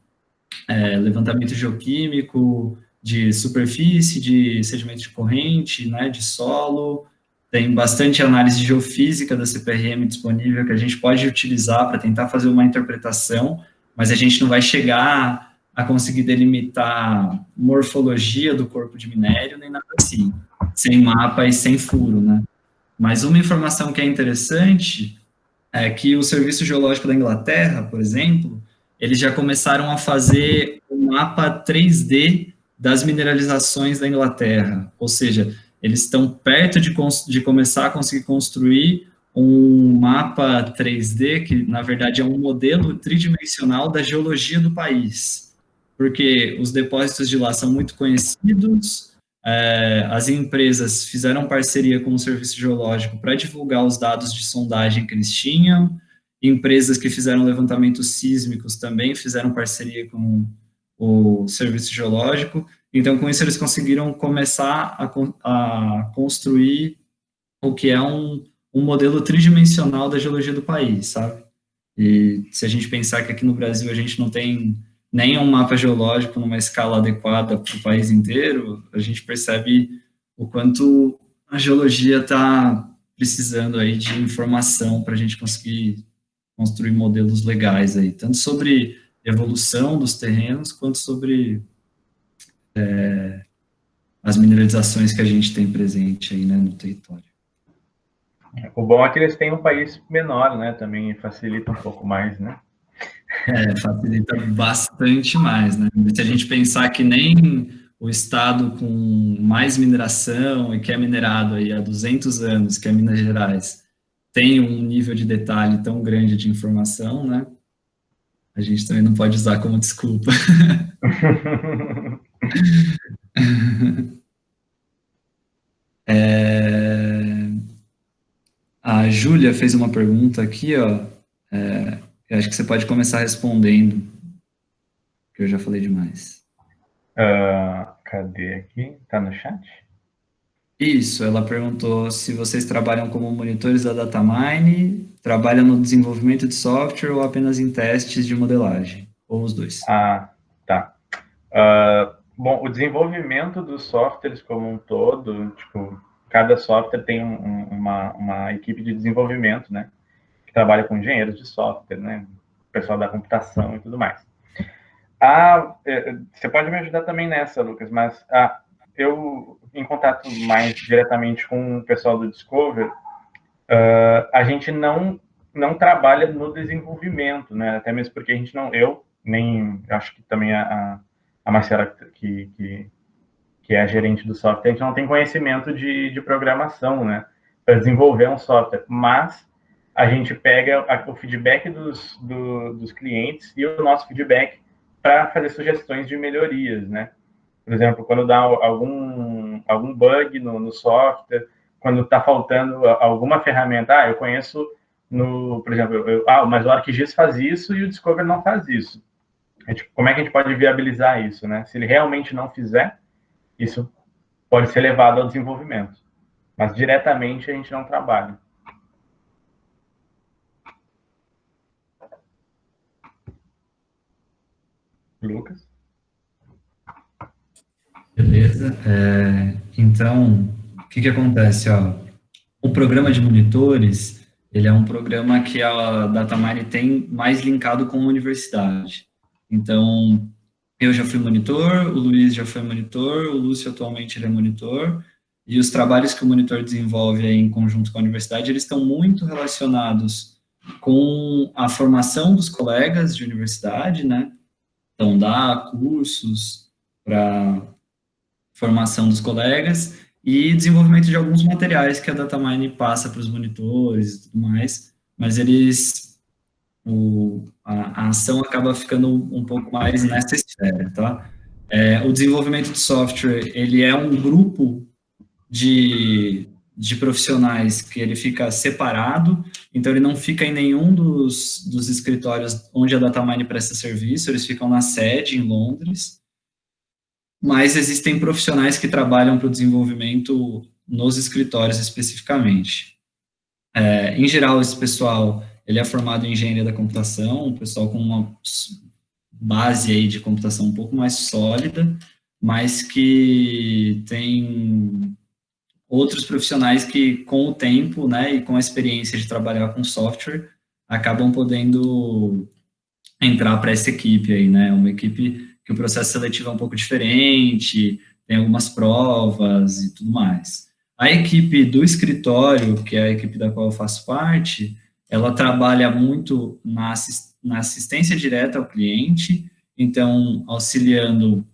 levantamento geoquímico, de superfície, de sedimento de corrente, né, de solo. Tem bastante análise geofísica da CPRM disponível que a gente pode utilizar para tentar fazer uma interpretação, mas a gente não vai chegar a conseguir delimitar morfologia do corpo de minério, nem nada assim, sem mapa e sem furo, né? Mas uma informação que é interessante é que o Serviço Geológico da Inglaterra, por exemplo, eles já começaram a fazer um mapa 3D das mineralizações da Inglaterra, ou seja, eles estão perto de começar a conseguir construir um mapa 3D, que na verdade é um modelo tridimensional da geologia do país, porque os depósitos de lá são muito conhecidos, as empresas fizeram parceria com o Serviço Geológico para divulgar os dados de sondagem que eles tinham, empresas que fizeram levantamentos sísmicos também fizeram parceria com o Serviço Geológico, então com isso eles conseguiram começar a construir o que é um modelo tridimensional da geologia do país, sabe? E se a gente pensar que aqui no Brasil a gente não tem nem um mapa geológico numa escala adequada para o país inteiro, a gente percebe o quanto a geologia está precisando aí de informação para a gente conseguir construir modelos legais aí, tanto sobre evolução dos terrenos, quanto sobre as mineralizações que a gente tem presente aí, né, no território. O bom é que eles têm um país menor, né, também facilita um pouco mais, né? Facilita bastante mais, né? Se a gente pensar que nem o estado com mais mineração e que é minerado aí há 200 anos, que é Minas Gerais, tem um nível de detalhe tão grande de informação, né? A gente também não pode usar como desculpa. A Júlia fez uma pergunta aqui, ó. Eu acho que você pode começar respondendo, que eu já falei demais. Cadê aqui? Tá no chat? Isso, ela perguntou se vocês trabalham como monitores da Datamine, trabalham no desenvolvimento de software ou apenas em testes de modelagem, ou os dois. Tá. Bom, o desenvolvimento dos softwares como um todo, tipo, cada software tem uma equipe de desenvolvimento, né? Que trabalha com engenheiros de software, né? Pessoal da computação e tudo mais. Você pode me ajudar também nessa, Lucas, mas eu, em contato mais diretamente com o pessoal do Discover, a gente não trabalha no desenvolvimento, né? Até mesmo porque a gente não, eu acho que também a Marcela, que é a gerente do software, a gente não tem conhecimento de programação, né? Para desenvolver um software, mas a gente pega o feedback dos clientes e o nosso feedback para fazer sugestões de melhorias, né? Por exemplo, quando dá algum bug no software, quando está faltando alguma ferramenta, eu conheço por exemplo, mas o ArcGIS faz isso e o Discover não faz isso. Como é que a gente pode viabilizar isso, né? Se ele realmente não fizer, isso pode ser levado ao desenvolvimento. Mas diretamente a gente não trabalha. Lucas? Beleza. Então, o que acontece? Ó? O programa de monitores, ele é um programa que a Datamine tem mais linkado com a universidade. Então, eu já fui monitor, o Luiz já foi monitor, o Lúcio atualmente ele é monitor, e os trabalhos que o monitor desenvolve aí em conjunto com a universidade, eles estão muito relacionados com a formação dos colegas de universidade, né? Então, dar cursos para formação dos colegas e desenvolvimento de alguns materiais que a Datamine passa para os monitores e tudo mais, mas a ação acaba ficando um pouco mais nessa esfera, tá? O desenvolvimento de software, ele é um grupo de profissionais que ele fica separado, então ele não fica em nenhum dos escritórios onde a Datamine presta serviço, eles ficam na sede em Londres, mas existem profissionais que trabalham para o desenvolvimento nos escritórios especificamente. Em geral, esse pessoal ele é formado em engenharia da computação, um pessoal com uma base aí de computação um pouco mais sólida, mas que tem outros profissionais que, com o tempo, né, e com a experiência de trabalhar com software, acabam podendo entrar para essa equipe aí, né, uma equipe que o processo seletivo é um pouco diferente, tem algumas provas e tudo mais. A equipe do escritório, que é a equipe da qual eu faço parte, ela trabalha muito na assistência direta ao cliente, então, auxiliando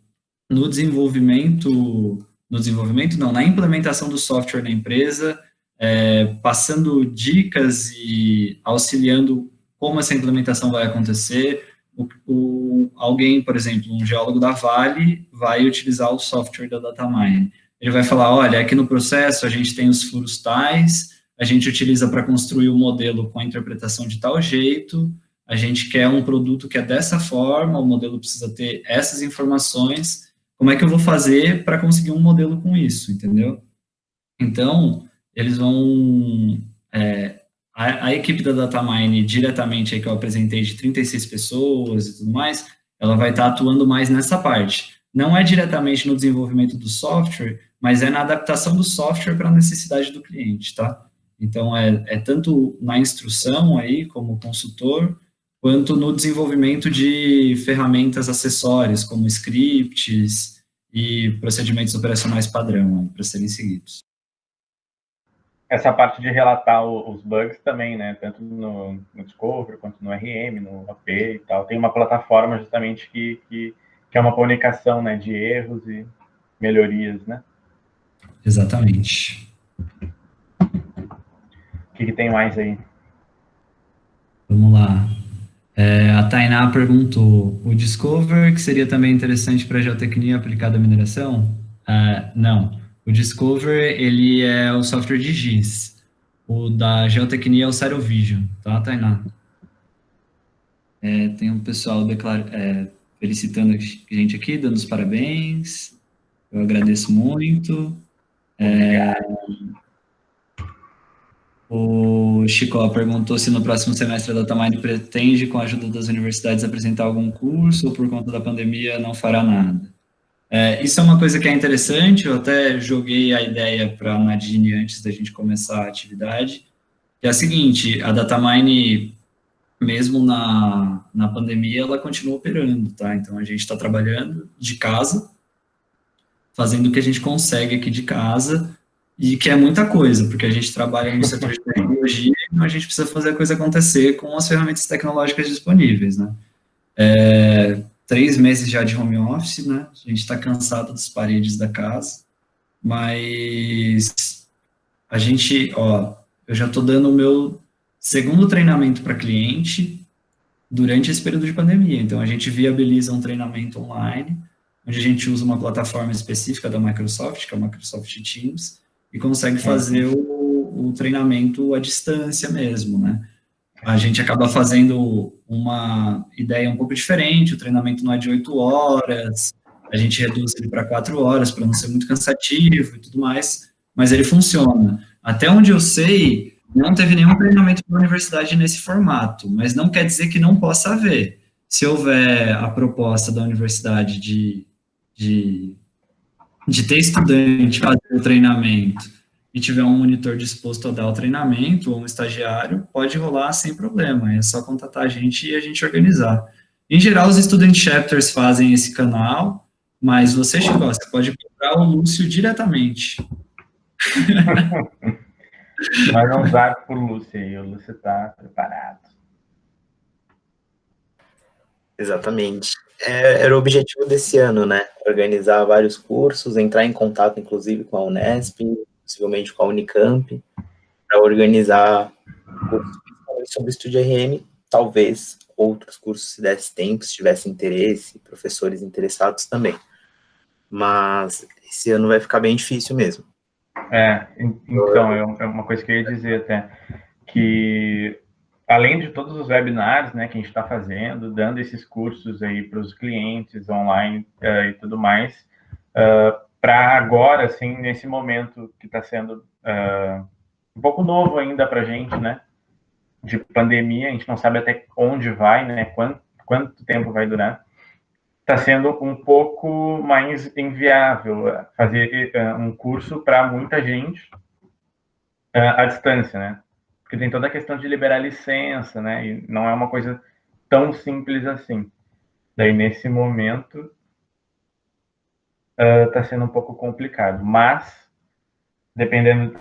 na implementação do software na empresa, passando dicas e auxiliando como essa implementação vai acontecer. Alguém, por exemplo, um geólogo da Vale vai utilizar o software da Datamine. Ele vai falar, olha, aqui no processo a gente tem os furos tais, a gente utiliza para construir o modelo com a interpretação de tal jeito, a gente quer um produto que é dessa forma, o modelo precisa ter essas informações, como é que eu vou fazer para conseguir um modelo com isso, entendeu? Então, eles vão... a equipe da Datamine, diretamente aí que eu apresentei, de 36 pessoas e tudo mais, ela vai estar atuando mais nessa parte. Não é diretamente no desenvolvimento do software, mas é na adaptação do software para a necessidade do cliente, tá? Então, tanto na instrução aí, como consultor, quanto no desenvolvimento de ferramentas acessórias, como scripts e procedimentos operacionais padrão, para serem seguidos. essa parte de relatar os bugs também, né? Tanto no Discover, quanto no RM, no AP e tal. Tem uma plataforma justamente que é uma comunicação, né, de erros e melhorias, né? Exatamente. O que tem mais aí? Vamos lá. A Tainá perguntou, o Discover, que seria também interessante para a geotecnia aplicada à mineração? Não. O Discover, ele é o software de GIS. O da geotecnia é o Zero Vision, tá, Tainá? Tem um pessoal felicitando a gente aqui, dando os parabéns. Eu agradeço muito. O Chico perguntou se no próximo semestre a DataMind pretende, com a ajuda das universidades, apresentar algum curso ou por conta da pandemia não fará nada. Isso é uma coisa que é interessante, eu até joguei a ideia para a Nadine antes da gente começar a atividade, que é a seguinte, a DataMind, mesmo na pandemia, ela continua operando, tá? Então, a gente está trabalhando de casa, fazendo o que a gente consegue aqui de casa, e que é muita coisa, porque a gente trabalha no setor de tecnologia, então a gente precisa fazer a coisa acontecer com as ferramentas tecnológicas disponíveis, né? 3 meses já de home office, né? A gente está cansado das paredes da casa, mas a gente, eu já estou dando o meu segundo treinamento para cliente durante esse período de pandemia, então a gente viabiliza um treinamento online, onde a gente usa uma plataforma específica da Microsoft, que é o Microsoft Teams, e consegue fazer o treinamento à distância mesmo, né? A gente acaba fazendo uma ideia um pouco diferente, o treinamento não é de 8 horas, a gente reduz ele para 4 horas, para não ser muito cansativo e tudo mais, mas ele funciona. Até onde eu sei, não teve nenhum treinamento da universidade nesse formato, mas não quer dizer que não possa haver. Se houver a proposta da universidade de ter estudante fazer o treinamento e tiver um monitor disposto a dar o treinamento, ou um estagiário, pode rolar sem problema, é só contatar a gente e a gente organizar. Em geral, os Student Chapters fazem esse canal, mas você, Chico, você pode procurar o Lúcio diretamente. Nós vamos dar por Lúcio aí, o Lúcio está preparado. Exatamente. Era o objetivo desse ano, né? Organizar vários cursos, entrar em contato, inclusive, com a Unesp, possivelmente com a Unicamp, para organizar cursos sobre Estúdio RM, talvez outros cursos, se desse tempo, se tivesse interesse, professores interessados também. Mas esse ano vai ficar bem difícil mesmo. Então, é uma coisa que eu ia dizer até, que além de todos os webinars, né, que a gente está fazendo, dando esses cursos aí para os clientes online e tudo mais, para agora, assim, nesse momento que está sendo um pouco novo ainda para a gente, né, de pandemia, a gente não sabe até onde vai, né, quanto tempo vai durar, está sendo um pouco mais inviável fazer um curso para muita gente à distância, né? Porque tem toda a questão de liberar licença, né? E não é uma coisa tão simples assim. Daí, nesse momento, está sendo um pouco complicado. Mas, dependendo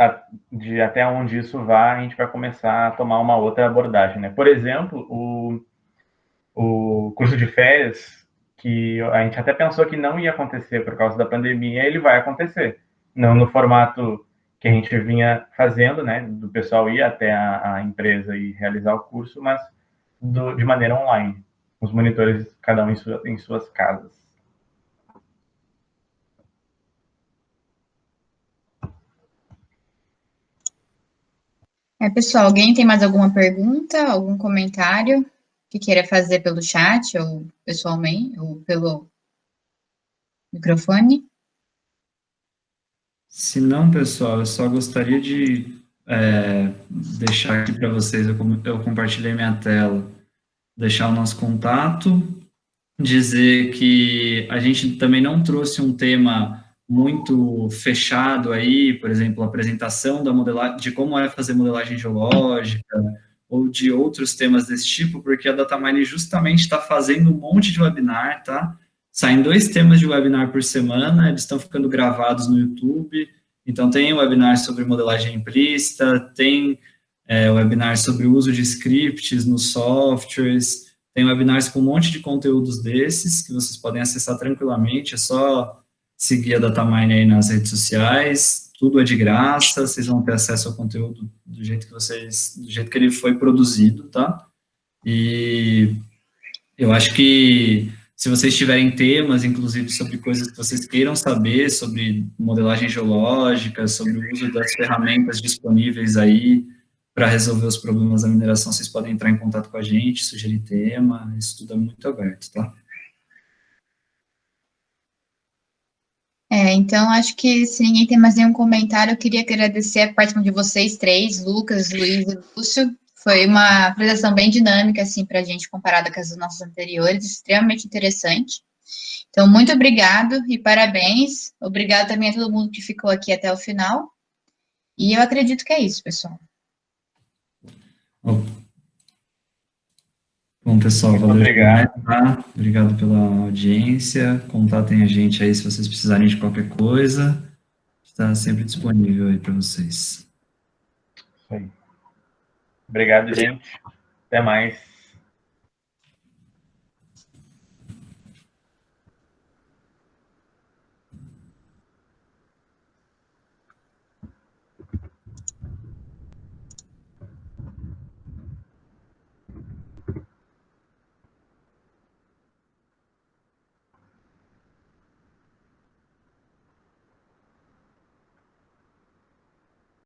de até onde isso vai, a gente vai começar a tomar uma outra abordagem, né? Por exemplo, o curso de férias, que a gente até pensou que não ia acontecer por causa da pandemia, ele vai acontecer. Não no formato que a gente vinha fazendo, né, do pessoal ir até a empresa e realizar o curso, mas de maneira online, os monitores, cada um em suas casas. Pessoal, alguém tem mais alguma pergunta, algum comentário que queira fazer pelo chat, ou pessoalmente, ou pelo microfone? Se não, pessoal, eu só gostaria de deixar aqui para vocês, eu compartilhei minha tela, deixar o nosso contato, dizer que a gente também não trouxe um tema muito fechado aí, por exemplo, a apresentação da modelagem, de como é fazer modelagem geológica, ou de outros temas desse tipo, porque a DataMind justamente está fazendo um monte de webinar, tá? Saem 2 temas de webinar por semana, eles estão ficando gravados no YouTube, Então, tem webinar sobre modelagem implícita, tem webinar sobre o uso de scripts nos softwares, tem webinars com um monte de conteúdos desses, que vocês podem acessar tranquilamente, é só seguir a Datamine aí nas redes sociais, tudo é de graça, vocês vão ter acesso ao conteúdo do jeito que ele foi produzido, tá? E eu acho que se vocês tiverem temas, inclusive, sobre coisas que vocês queiram saber, sobre modelagem geológica, sobre o uso das ferramentas disponíveis aí para resolver os problemas da mineração, vocês podem entrar em contato com a gente, sugerir tema, isso tudo é muito aberto, tá? Então, acho que se ninguém tem mais nenhum comentário, eu queria agradecer a participação de vocês três, Lucas, Luiz e Lúcio. Foi uma apresentação bem dinâmica, assim, para a gente, comparada com as nossas anteriores, extremamente interessante. Então, muito obrigado e parabéns. Obrigado também a todo mundo que ficou aqui até o final. E eu acredito que é isso, pessoal. Bom, pessoal, valeu. Obrigado. Tá? Obrigado pela audiência. Contatem a gente aí se vocês precisarem de qualquer coisa. Está sempre disponível aí para vocês. Isso aí. Obrigado, gente. Até mais.